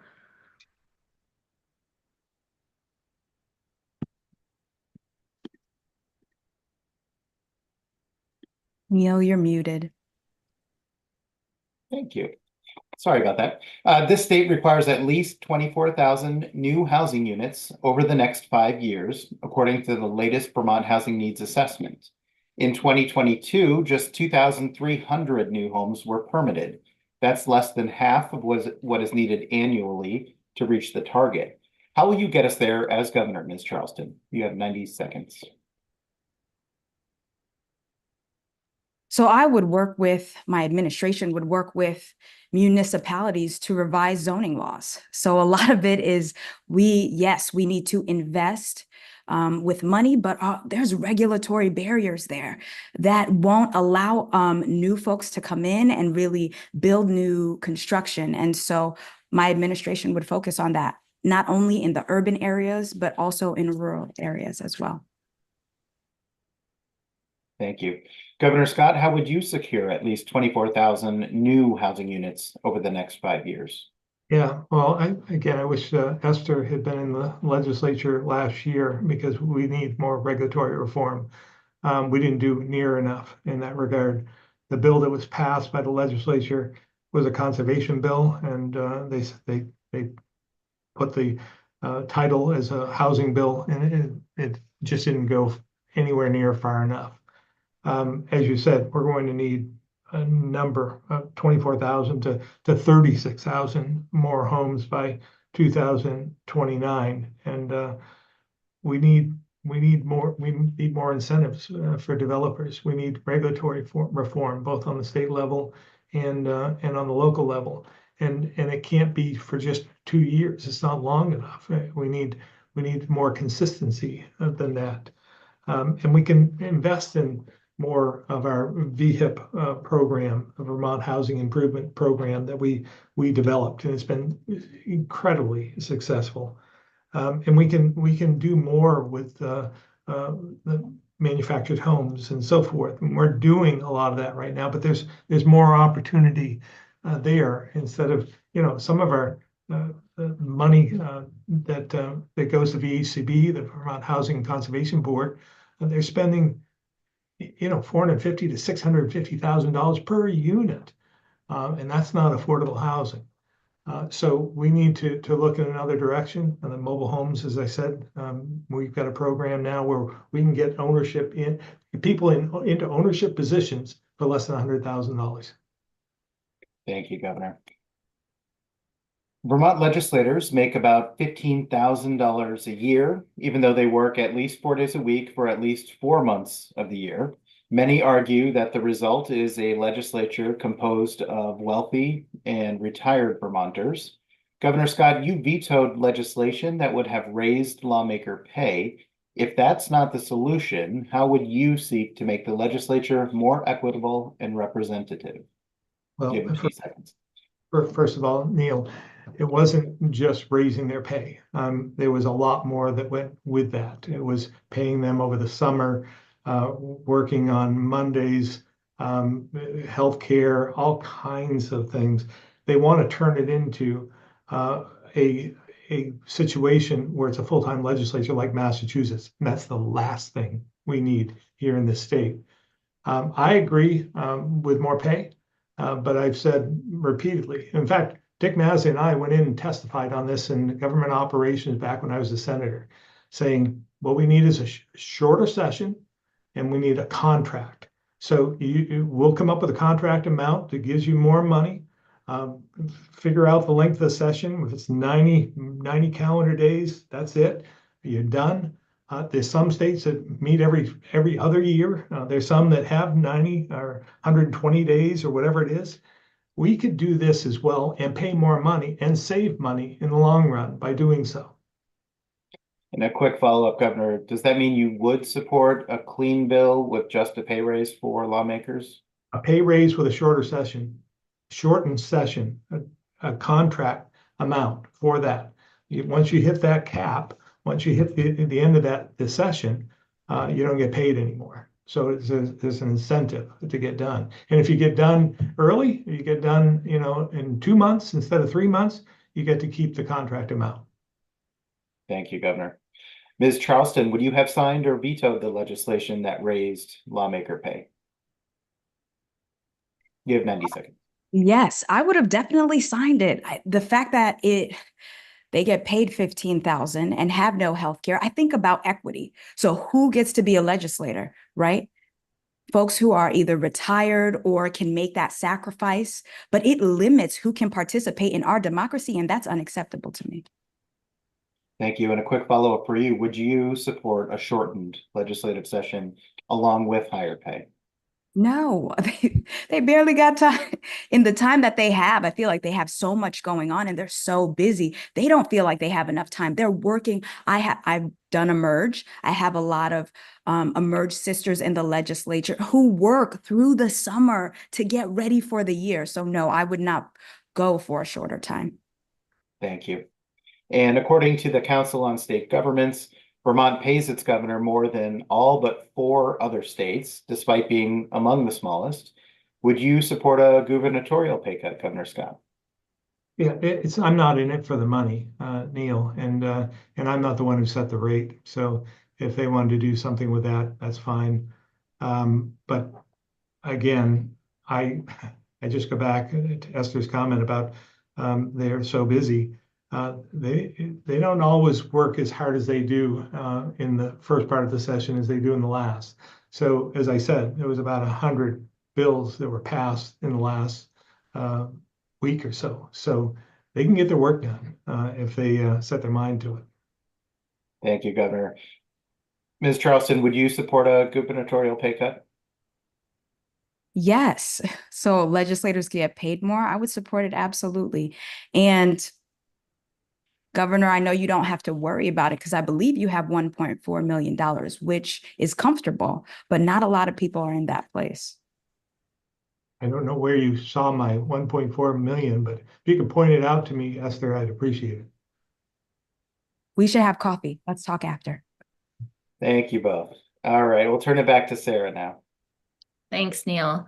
Neil, you're muted. Thank you. Sorry about that. This state requires at least 24,000 new housing units over the next 5 years, according to the latest Vermont Housing Needs Assessment. In 2022, just 2,300 new homes were permitted. That's less than half of what is needed annually to reach the target. How will you get us there as governor, Ms. Charlestin? You have 90 seconds. So I would work with, my administration would work with municipalities to revise zoning laws. So a lot of it is yes, we need to invest with money, but there's regulatory barriers there that won't allow new folks to come in and really build new construction. And so my administration would focus on that, not only in the urban areas, but also in rural areas as well. Thank you. Governor Scott, how would you secure at least 24,000 new housing units over the next 5 years? Yeah, well, I wish Esther had been in the legislature last year because we need more regulatory reform. We didn't do near enough in that regard. The bill that was passed by the legislature was a conservation bill, and they put the title as a housing bill, and it just didn't go anywhere near far enough. As you said, we're going to need a number of 24,000 to 36,000 more homes by 2029, and we need more incentives for developers. We need regulatory reform both on the state level and on the local level, and it can't be for just 2 years. It's not long enough. We need more consistency than that, and we can invest in more of our VHIP program, the Vermont Housing Improvement Program that we developed, and it's been incredibly successful. And we can do more with the manufactured homes and so forth. And we're doing a lot of that right now, but there's more opportunity there instead of, some of our money that goes to VHCB, the Vermont Housing and Conservation Board. They're spending $450,000 to $650,000 per unit, and that's not affordable housing. So we need to look in another direction. And the mobile homes, as I said, we've got a program now where we can get people into ownership positions for less than $100,000. Thank you, Governor. Vermont legislators make about $15,000 a year, even though they work at least 4 days a week for at least 4 months of the year. Many argue that the result is a legislature composed of wealthy and retired Vermonters. Governor Scott, you vetoed legislation that would have raised lawmaker pay. If that's not the solution, how would you seek to make the legislature more equitable and representative? Well, Give 2 seconds. First of all, Neil, it wasn't just raising their pay. There was a lot more that went with that. It was paying them over the summer, working on Mondays, healthcare, all kinds of things. They want to turn it into a situation where it's a full-time legislature like Massachusetts, and that's the last thing we need here in this state. I agree with more pay, but I've said repeatedly, in fact, Dick Massey and I went in and testified on this in government operations back when I was a senator, saying what we need is a shorter session and we need a contract. So we'll come up with a contract amount that gives you more money, figure out the length of the session. If it's 90 calendar days, that's it. You're done. There's some states that meet every other year. There's some that have 90 or 120 days or whatever it is. We could do this as well and pay more money and save money in the long run by doing so. And a quick follow-up, Governor, does that mean you would support a clean bill with just a pay raise for lawmakers? A pay raise with a shortened session, a contract amount for that. Once you hit that cap, once you hit the end of the session, you don't get paid anymore. So there's an incentive to get done. And if you get done early, you get done, in 2 months instead of 3 months, you get to keep the contract amount. Thank you, Governor. Ms. Charlestin, would you have signed or vetoed the legislation that raised lawmaker pay? You have 90 seconds. Yes, I would have definitely signed it. The fact that they get paid $15,000 and have no health care. I think about equity. So who gets to be a legislator, right? folks who are either retired or can make that sacrifice, but it limits who can participate in our democracy, and that's unacceptable to me. Thank you. And a quick follow-up for you. Would you support a shortened legislative session along with higher pay? No, they barely got time. In the time that they have, I feel like they have so much going on and they're so busy. They don't feel like they have enough time. They're working. I've done Emerge. I have a lot of Emerge sisters in the legislature who work through the summer to get ready for the year. So no, I would not go for a shorter time. Thank you. And according to the Council on State Governments, Vermont pays its governor more than all but 4 other states, despite being among the smallest. Would you support a gubernatorial pay cut, Governor Scott? Yeah, I'm not in it for the money, Neil, and I'm not the one who set the rate. So if they wanted to do something with that, that's fine. But again, I just go back to Esther's comment about they're so busy. They don't always work as hard as they do in the first part of the session as they do in the last. So as I said, there was about 100 bills that were passed in the last week or so. So they can get their work done if they set their mind to it. Thank you, Governor. Ms. Charlestin, would you support a gubernatorial pay cut? Yes. So legislators get paid more. I would support it absolutely. And Governor, I know you don't have to worry about it because I believe you have $1.4 million, which is comfortable, but not a lot of people are in that place. I don't know where you saw my 1.4 million, but if you could point it out to me, Esther, I'd appreciate it. We should have coffee. Let's talk after. Thank you both. All right, we'll turn it back to Sarah now. Thanks, Neil.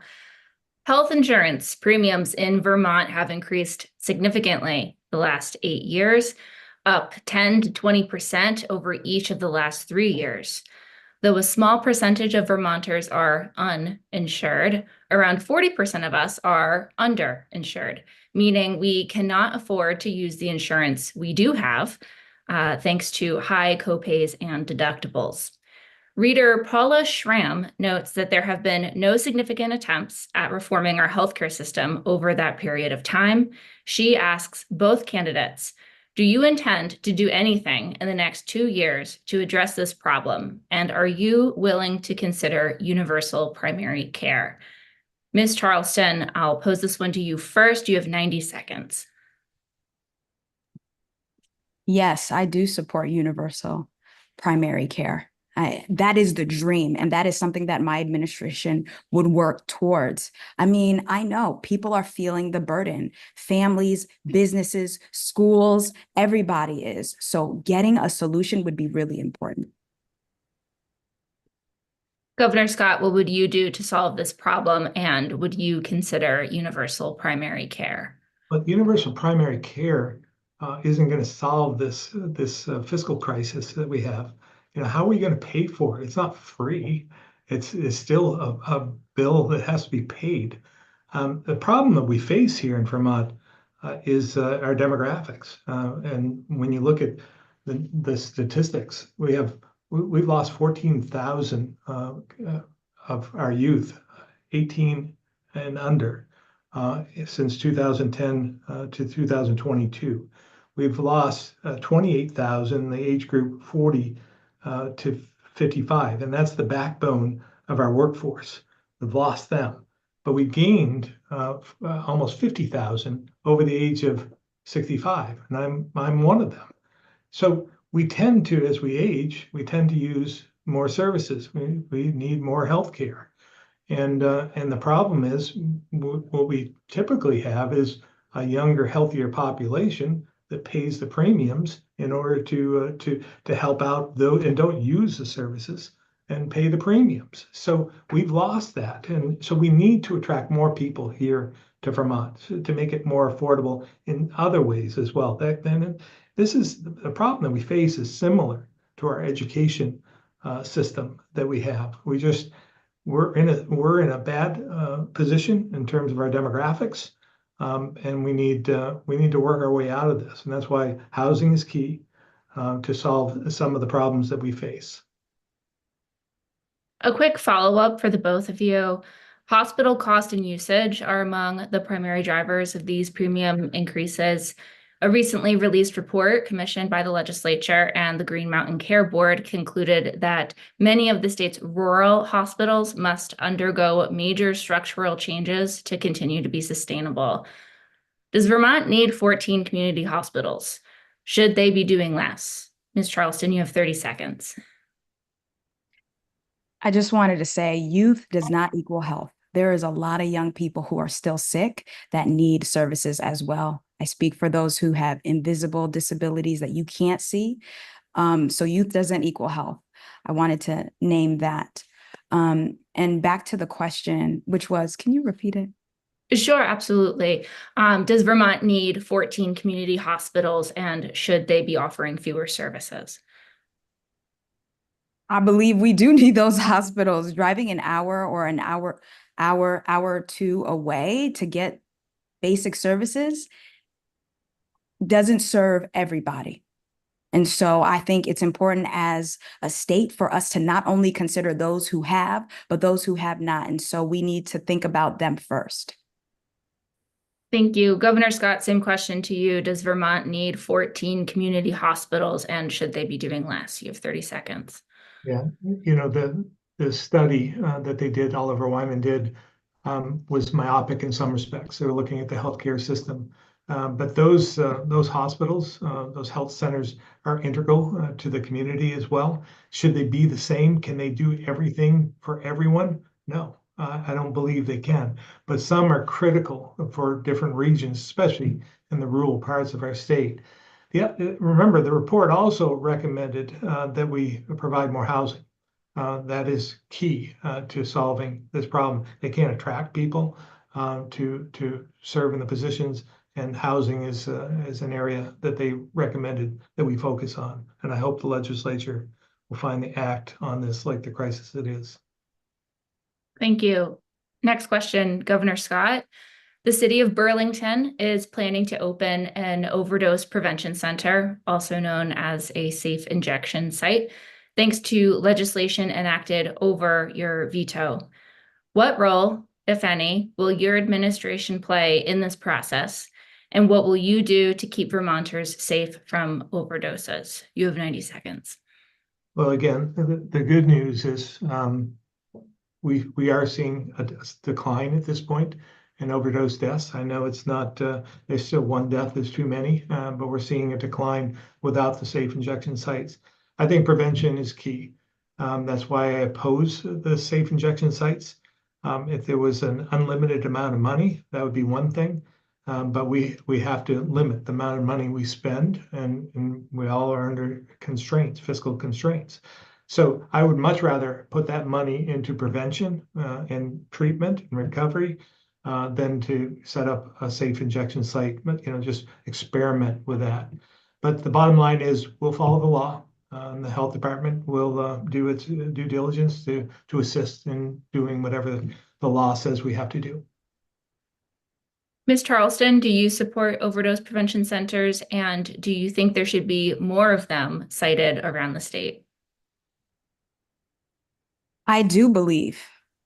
Health insurance premiums in Vermont have increased significantly the last 8 years, up 10 to 20% over each of the last 3 years. Though a small percentage of Vermonters are uninsured, around 40% of us are underinsured, meaning we cannot afford to use the insurance we do have, thanks to high copays and deductibles. Reader Paula Schramm notes that there have been no significant attempts at reforming our healthcare system over that period of time. She asks both candidates, do you intend to do anything in the next 2 years to address this problem? And are you willing to consider universal primary care? Ms. Charlestin, I'll pose this one to you first. You have 90 seconds. Yes, I do support universal primary care. That is the dream, and that is something that my administration would work towards. I mean, I know people are feeling the burden. Families, businesses, schools, everybody is. So getting a solution would be really important. Governor Scott, what would you do to solve this problem, and would you consider universal primary care? But universal primary care isn't going to solve this fiscal crisis that we have. You know, how are we going to pay for it? It's not free. It's still a bill that has to be paid. The problem that we face here in Vermont is our demographics. And when you look at the statistics, we've lost 14,000 of our youth, 18 and under, since 2010 to 2022. We've lost 28,000 in the age group 40 to 55, and that's the backbone of our workforce. We've lost them, but we gained almost 50,000 over the age of 65, and I'm one of them. So we tend to, as we age, we tend to use more services. We need more health care, and the problem is what we typically have is a younger, healthier population that pays the premiums in order to help out those and don't use the services and pay the premiums. So we've lost that, and so we need to attract more people here to Vermont to make it more affordable in other ways as well. This is the problem that we face is similar to our education system that we have. We're in a bad position in terms of our demographics. And we need to work our way out of this. And that's why housing is key to solve some of the problems that we face. A quick follow-up for the both of you. Hospital cost and usage are among the primary drivers of these premium increases. A recently released report commissioned by the legislature and the Green Mountain Care Board concluded that many of the state's rural hospitals must undergo major structural changes to continue to be sustainable. Does Vermont need 14 community hospitals? Should they be doing less? Ms. Charlestin, you have 30 seconds. I just wanted to say youth does not equal health. There is a lot of young people who are still sick that need services as well. I speak for those who have invisible disabilities that you can't see. So youth doesn't equal health. I wanted to name that. And back to the question, which was, can you repeat it? Sure, absolutely. Does Vermont need 14 community hospitals, and should they be offering fewer services? I believe we do need those hospitals. Driving an hour or an hour or two away to get basic services doesn't serve everybody. And so I think it's important as a state for us to not only consider those who have, but those who have not. And so we need to think about them first. Thank you. Governor Scott, same question to you. Does Vermont need 14 community hospitals, and should they be doing less? You have 30 seconds. Yeah, you know, the study that they did, Oliver Wyman did, was myopic in some respects. They were looking at the healthcare system. But those hospitals, those health centers are integral to the community as well. Should they be the same? Can they do everything for everyone? No, I don't believe they can. But some are critical for different regions, especially in the rural parts of our state. Yeah, remember, the report also recommended that we provide more housing. That is key to solving this problem. They can't attract people to serve in the positions, and housing is an area that they recommended that we focus on. And I hope the legislature will finally act on this like the crisis it is. Thank you. Next question, Governor Scott. The city of Burlington is planning to open an overdose prevention center, also known as a safe injection site, thanks to legislation enacted over your veto. What role, if any, will your administration play in this process? And what will you do to keep Vermonters safe from overdoses? You have 90 seconds. Well, again, the good news is we are seeing a decline at this point in overdose deaths. I know it's not, there's still one death is too many, but we're seeing a decline without the safe injection sites. I think prevention is key. That's why I oppose the safe injection sites. If there was an unlimited amount of money, that would be one thing. But we have to limit the amount of money we spend, and we all are under constraints, fiscal constraints. So I would much rather put that money into prevention and treatment and recovery than to set up a safe injection site, but just experiment with that. But the bottom line is we'll follow the law. The health department will do its due diligence to assist in doing whatever the law says we have to do. Ms. Charlestin, do you support overdose prevention centers, and do you think there should be more of them cited around the state? I do believe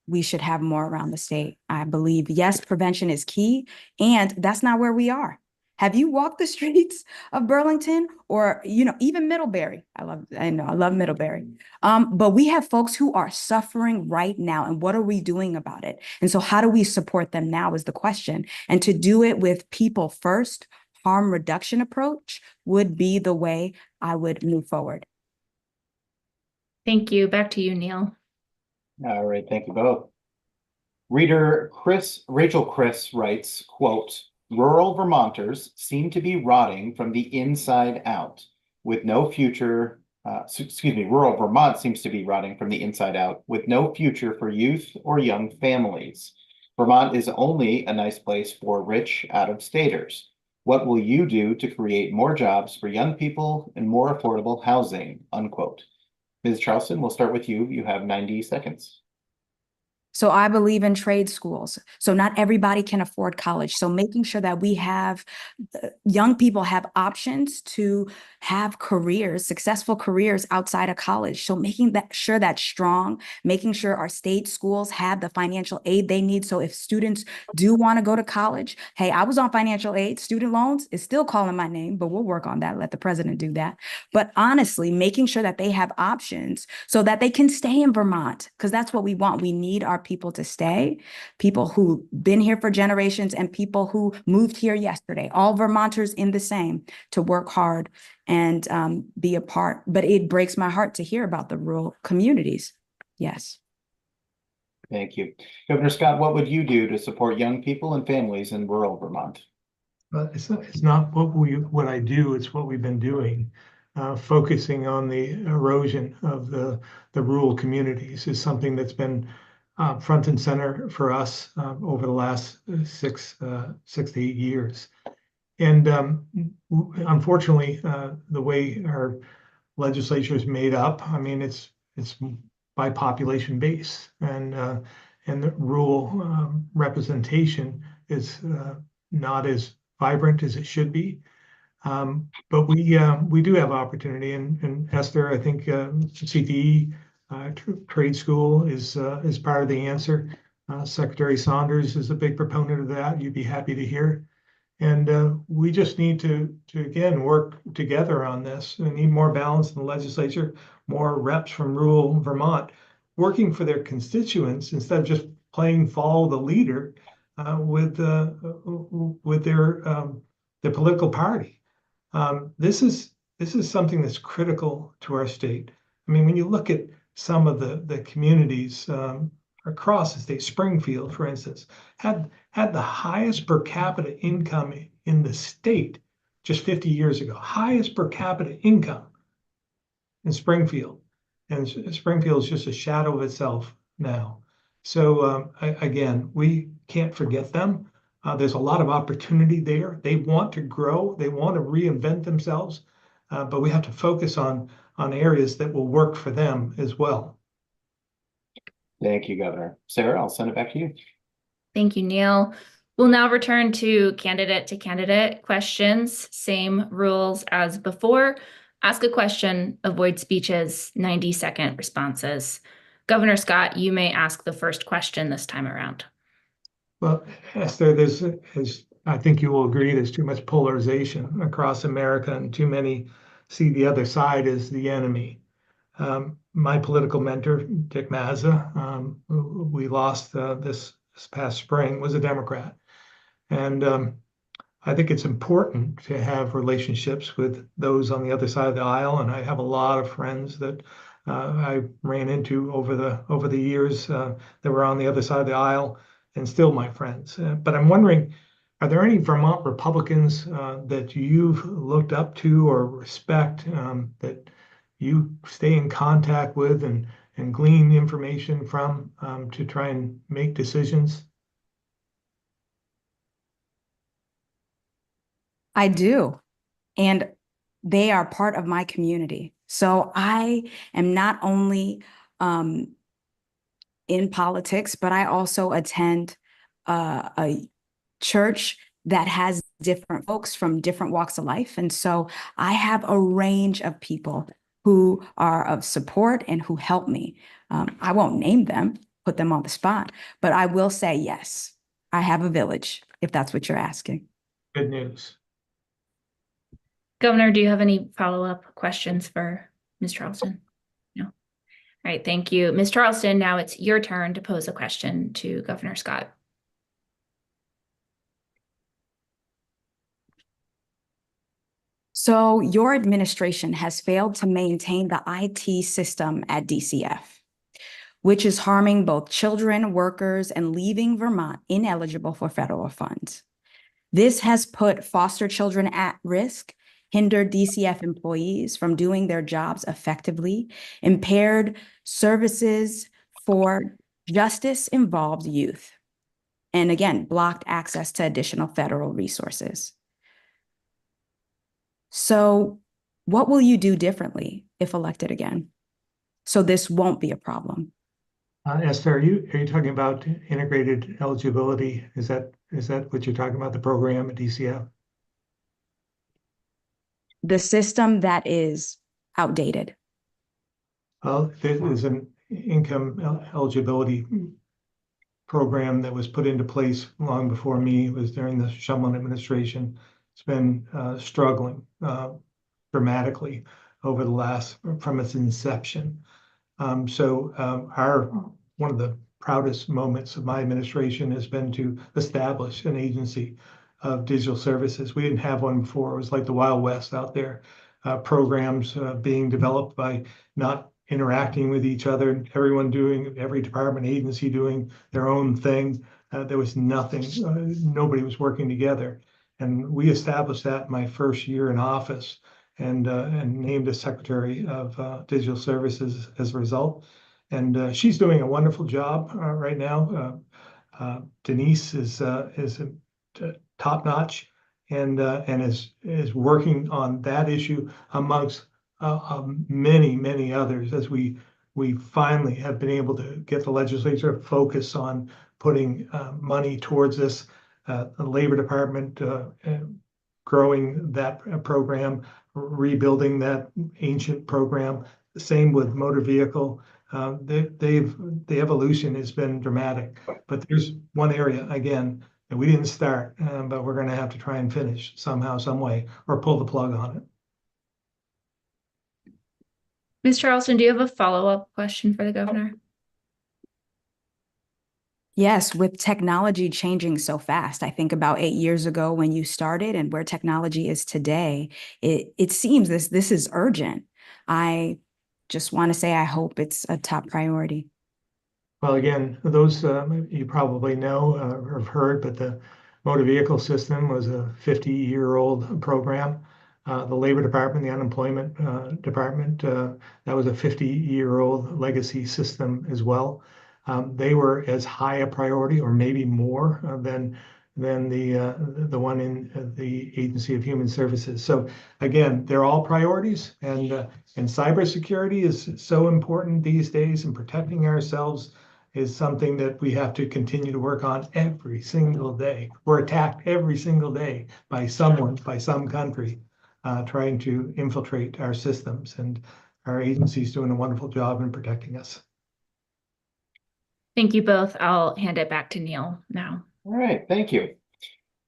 we should have more around the state. I believe, yes, prevention is key, and that's not where we are. Have you walked the streets of Burlington or, even Middlebury? I love Middlebury. But we have folks who are suffering right now. And what are we doing about it? And so how do we support them now is the question. And to do it with people first, harm reduction approach would be the way I would move forward. Thank you. Back to you, Neil. All right, thank you both. Reader Rachel Chris writes, quote, "Rural Vermonters seem to be rotting from the inside out with no future, rural Vermont seems to be rotting from the inside out with no future for youth or young families. Vermont is only a nice place for rich out-of-staters. What will you do to create more jobs for young people and more affordable housing?" Unquote. Ms. Charlestin, we'll start with you. You have 90 seconds. So I believe in trade schools. So not everybody can afford college. So making sure that we have young people have options to have careers, successful careers outside of college. So making that sure that's strong, making sure our state schools have the financial aid they need. So if students do want to go to college, hey, I was on financial aid, student loans is still calling my name, but we'll work on that. Let the president do that. But honestly, making sure that they have options so that they can stay in Vermont, because that's what we want. We need our people to stay, people who've been here for generations and people who moved here yesterday, all Vermonters in the same, to work hard and be a part. But it breaks my heart to hear about the rural communities. Yes. Thank you. Governor Scott, what would you do to support young people and families in rural Vermont? It's not what I do, it's what we've been doing. Focusing on the erosion of the rural communities is something that's been front and center for us over the last 6 to 8 years. And unfortunately, the way our legislature is made up, I mean, it's by population base, and the rural representation is not as vibrant as it should be. But we do have opportunity, and Esther, I think CTE trade school is part of the answer. Secretary Saunders is a big proponent of that. You'd be happy to hear. And we just need to again work together on this. We need more balance in the legislature, more reps from rural Vermont working for their constituents instead of just playing follow the leader with their political party. This is something that's critical to our state. I mean, when you look at some of the communities across the state, Springfield, for instance, had the highest per capita income in the state just 50 years ago. Highest per capita income in Springfield, and Springfield is just a shadow of itself now. So again, we can't forget them. There's a lot of opportunity there. They want to grow. They want to reinvent themselves, but we have to focus on areas that will work for them as well. Thank you, Governor. Sarah, I'll send it back to you. Thank you, Neil. We'll now return to candidate questions. Same rules as before. Ask a question, avoid speeches, 90-second responses. Governor Scott, you may ask the first question this time around. Well, Esther, I think you will agree, there's too much polarization across America, and too many see the other side as the enemy. My political mentor, Dick Mazza, we lost this past spring, was a Democrat. And I think it's important to have relationships with those on the other side of the aisle. And I have a lot of friends that I ran into over the years that were on the other side of the aisle and still my friends. But I'm wondering, are there any Vermont Republicans that you've looked up to or respect that you stay in contact with and glean information from to try and make decisions? I do. And they are part of my community. So I am not only in politics, but I also attend a church that has different folks from different walks of life. And so I have a range of people who are of support and who help me. I won't name them, put them on the spot, but I will say, yes, I have a village, if that's what you're asking. Good news. Governor, do you have any follow-up questions for Ms. Charlestin? No. All right, thank you. Ms. Charlestin, now it's your turn to pose a question to Governor Scott. So your administration has failed to maintain the IT system at DCF, which is harming both children, workers, and leaving Vermont ineligible for federal funds. This has put foster children at risk, hindered DCF employees from doing their jobs effectively, impaired services for justice-involved youth, and again, blocked access to additional federal resources. So what will you do differently if elected again? So this won't be a problem. Esther, are you talking about integrated eligibility? Is that what you're talking about, the program at DCF? The system that is outdated. Well, there is an income eligibility program that was put into place long before me. It was during the Shumlin administration. It's been struggling dramatically over the last, from its inception. One of the proudest moments of my administration has been to establish an agency of digital services. We didn't have one before. It was like the Wild West out there. Programs being developed by not interacting with each other, every department agency doing their own thing. There was nothing, nobody was working together. And we established that in my first year in office, and named a secretary of digital services as a result. And she's doing a wonderful job right now. Denise is top notch, and is working on that issue amongst many others, as we finally have been able to get the legislature to focus on putting money towards this. The Labor Department growing that program, rebuilding that ancient program. The same with motor vehicle. The evolution has been dramatic, but there's one area again that we didn't start, but we're going to have to try and finish somehow, some way, or pull the plug on it. Ms. Charlestin, do you have a follow-up question for the governor? Yes, with technology changing so fast, I think about 8 years ago when you started and where technology is today, it seems this is urgent. I just want to say I hope it's a top priority. Well, again, those you probably know or have heard, but the motor vehicle system was a 50-year-old program. The Labor Department, the Unemployment Department, that was a 50-year-old legacy system as well. They were as high a priority, or maybe more, than the one in the Agency of Human Services. So again, they're all priorities, and cybersecurity is so important these days, and protecting ourselves is something that we have to continue to work on every single day. We're attacked every single day by someone, by some country, trying to infiltrate our systems, and our agency's doing a wonderful job in protecting us. Thank you both. I'll hand it back to Neil now. All right, thank you.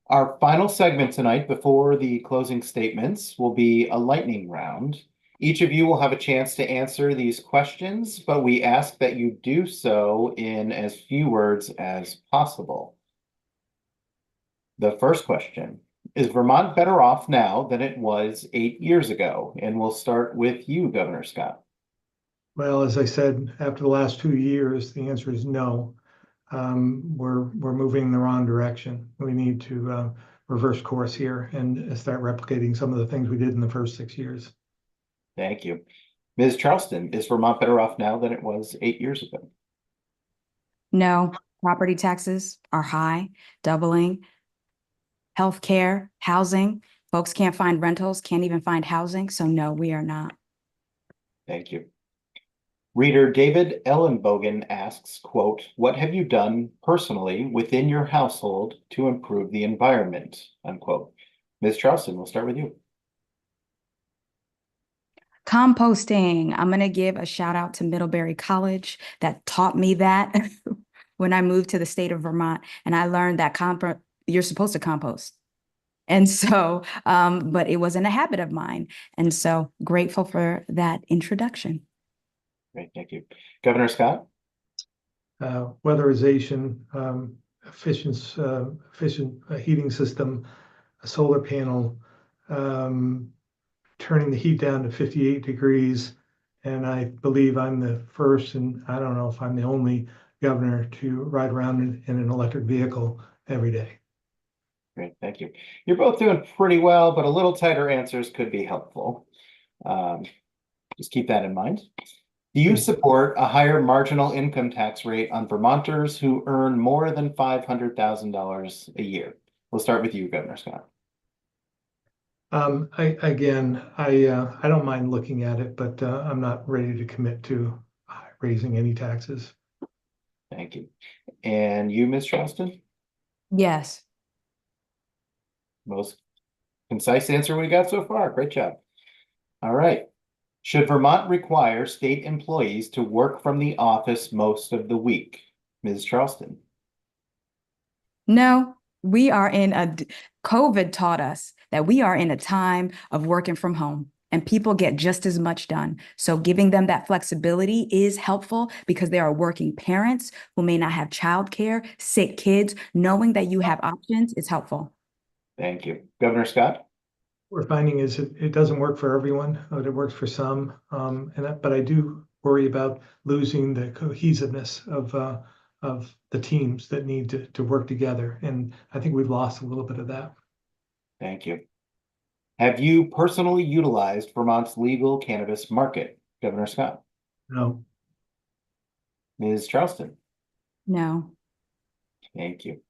Our final segment tonight before the closing statements will be a lightning round. Each of you will have a chance to answer these questions, but we ask that you do so in as few words as possible. The first question: is Vermont better off now than it was 8 years ago? And we'll start with you, Governor Scott. Well, as I said, after the last 2 years, the answer is no. We're moving in the wrong direction. We need to reverse course here and start replicating some of the things we did in the first 6 years. Thank you. Ms. Charlestin, is Vermont better off now than it was 8 years ago? No, property taxes are high, doubling. Healthcare, housing, folks can't find rentals, can't even find housing. So no, we are not. Thank you. Reader David Ellenbogen asks, quote, what have you done personally within your household to improve the environment, unquote. Ms. Charlestin, we'll start with you. Composting. I'm going to give a shout out to Middlebury College that taught me that when I moved to the state of Vermont, and I learned that you're supposed to compost. And so, but it wasn't a habit of mine. And so grateful for that introduction. Great, thank you. Governor Scott? Weatherization, efficient heating system, a solar panel, turning the heat down to 58 degrees. And I believe I'm the first, and I don't know if I'm the only governor to ride around in an electric vehicle every day. Great, thank you. You're both doing pretty well, but a little tighter answers could be helpful. Just keep that in mind. Do you support a higher marginal income tax rate on Vermonters who earn more than $500,000 a year? We'll start with you, Governor Scott. I don't mind looking at it, but I'm not ready to commit to raising any taxes. Thank you. And you, Ms. Charlestin? Yes. Most concise answer we got so far. Great job. All right. Should Vermont require state employees to work from the office most of the week? Ms. Charlestin? No, we are COVID taught us that we are in a time of working from home and people get just as much done. So giving them that flexibility is helpful because there are working parents who may not have childcare, sick kids. Knowing that you have options is helpful. Thank you. Governor Scott? We're finding is it doesn't work for everyone, but it works for some. But I do worry about losing the cohesiveness of the teams that need to work together. And I think we've lost a little bit of that. Thank you. Have you personally utilized Vermont's legal cannabis market? Governor Scott? No. Ms. Charlestin? No. Thank you.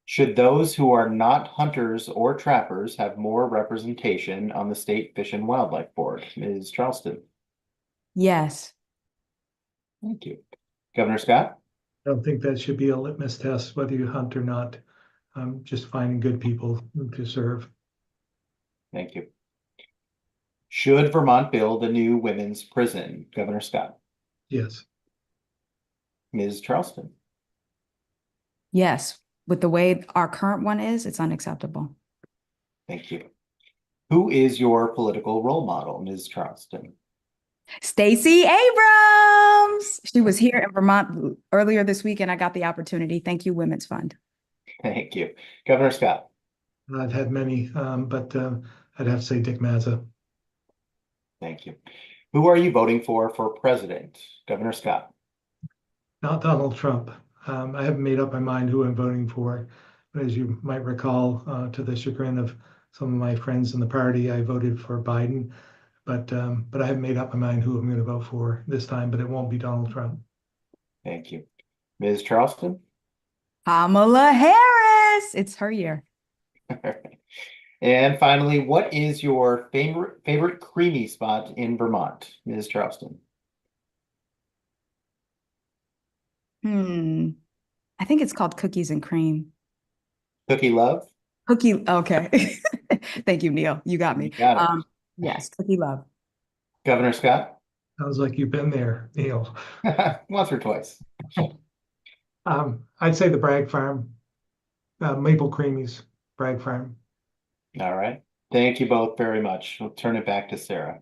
Should those who are not hunters or trappers have more representation on the State Fish and Wildlife Board? Ms. Charlestin? Yes. Thank you. Governor Scott? I don't think that should be a litmus test, whether you hunt or not. Just finding good people to serve. Thank you. Should Vermont build a new women's prison? Governor Scott? Yes. Ms. Charlestin? Yes. With the way our current one is, it's unacceptable. Thank you. Who is your political role model, Ms. Charlestin? Stacey Abrams. She was here in Vermont earlier this week, and I got the opportunity. Thank you, Women's Fund. Thank you. Governor Scott? I've had many, but I'd have to say Dick Mazza. Thank you. Who are you voting for president? Governor Scott? Not Donald Trump. I haven't made up my mind who I'm voting for. But as you might recall, to the chagrin of some of my friends in the party, I voted for Biden. But I haven't made up my mind who I'm going to vote for this time, but it won't be Donald Trump. Thank you. Ms. Charlestin? Kamala Harris. It's her year. And finally, what is your favorite creamy spot in Vermont, Ms. Charlestin? I think it's called Cookies and Cream. Cookie Love? Cookie. Okay. Thank you, Neil. You got me. You got it. Yes, Cookie Love. Governor Scott? Sounds like you've been there, Neil. Once or twice. I'd say the Bragg Farm, Maple Creamies, Bragg Farm. All right. Thank you both very much. We'll turn it back to Sarah.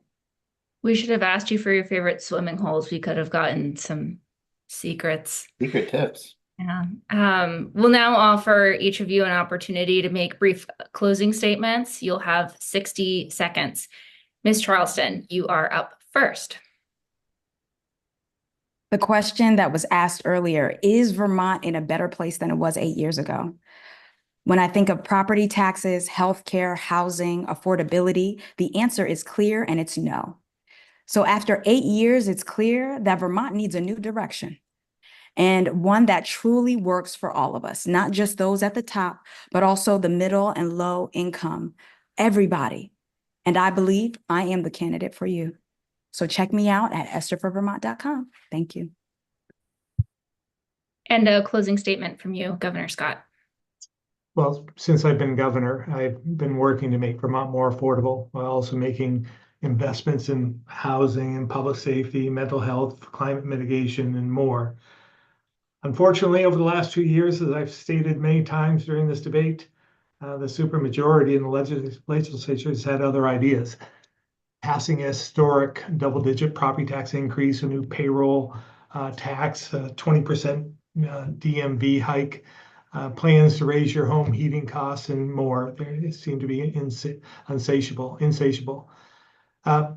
We should have asked you for your favorite swimming holes. We could have gotten some secrets. Secret tips. Yeah. We'll now offer each of you an opportunity to make brief closing statements. You'll have 60 seconds. Ms. Charlestin, you are up first. The question that was asked earlier, is Vermont in a better place than it was 8 years ago? When I think of property taxes, healthcare, housing, affordability, the answer is clear and it's no. So after 8 years, it's clear that Vermont needs a new direction and one that truly works for all of us, not just those at the top, but also the middle and low income, everybody. And I believe I am the candidate for you. So check me out at estherforvermont.com. Thank you. And a closing statement from you, Governor Scott. Well, since I've been governor, I've been working to make Vermont more affordable while also making investments in housing and public safety, mental health, climate mitigation, and more. Unfortunately, over the last 2 years, as I've stated many times during this debate, the supermajority in the legislature has had other ideas. Passing a historic double-digit property tax increase, a new payroll tax, a 20% DMV hike, plans to raise your home heating costs and more. They seem to be insatiable.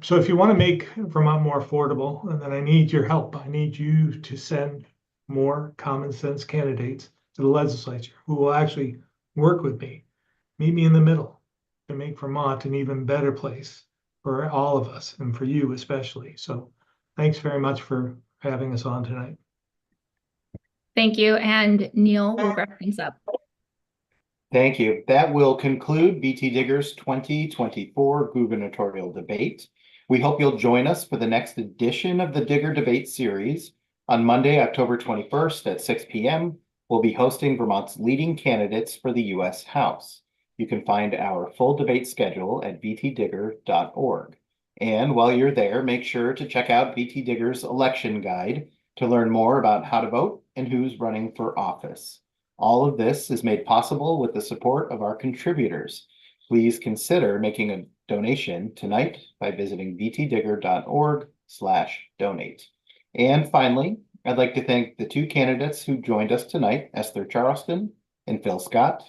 So if you want to make Vermont more affordable, then I need your help. I need you to send more common sense candidates to the legislature who will actually work with me, meet me in the middle to make Vermont an even better place for all of us and for you especially. So thanks very much for having us on tonight. Thank you. And Neil will wrap things up. Thank you. That will conclude VTDigger's 2024 gubernatorial debate. We hope you'll join us for the next edition of the Digger Debate Series On Monday, October 21st at 6 p.m., we'll be hosting Vermont's leading candidates for the U.S. House. You can find our full debate schedule at VTDigger.org. And while you're there, make sure to check out VTDigger's election guide to learn more about how to vote and who's running for office. All of this is made possible with the support of our contributors. Please consider making a donation tonight by visiting vtdigger.org/donate. And finally, I'd like to thank the two candidates who joined us tonight, Esther Charlestin and Phil Scott,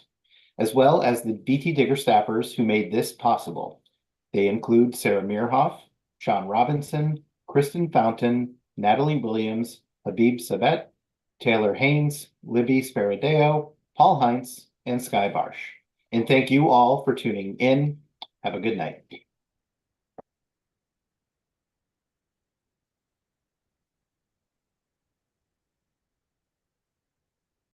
as well as the VTDigger staffers who made this possible. They include Sarah Meerhoff, Sean Robinson, Kristen Fountain, Natalie Williams, Habib Sabet, Taylor Haynes, Libby Sparadeo, Paul Heinz, and Sky Barsh. And thank you all for tuning in. Have a good night.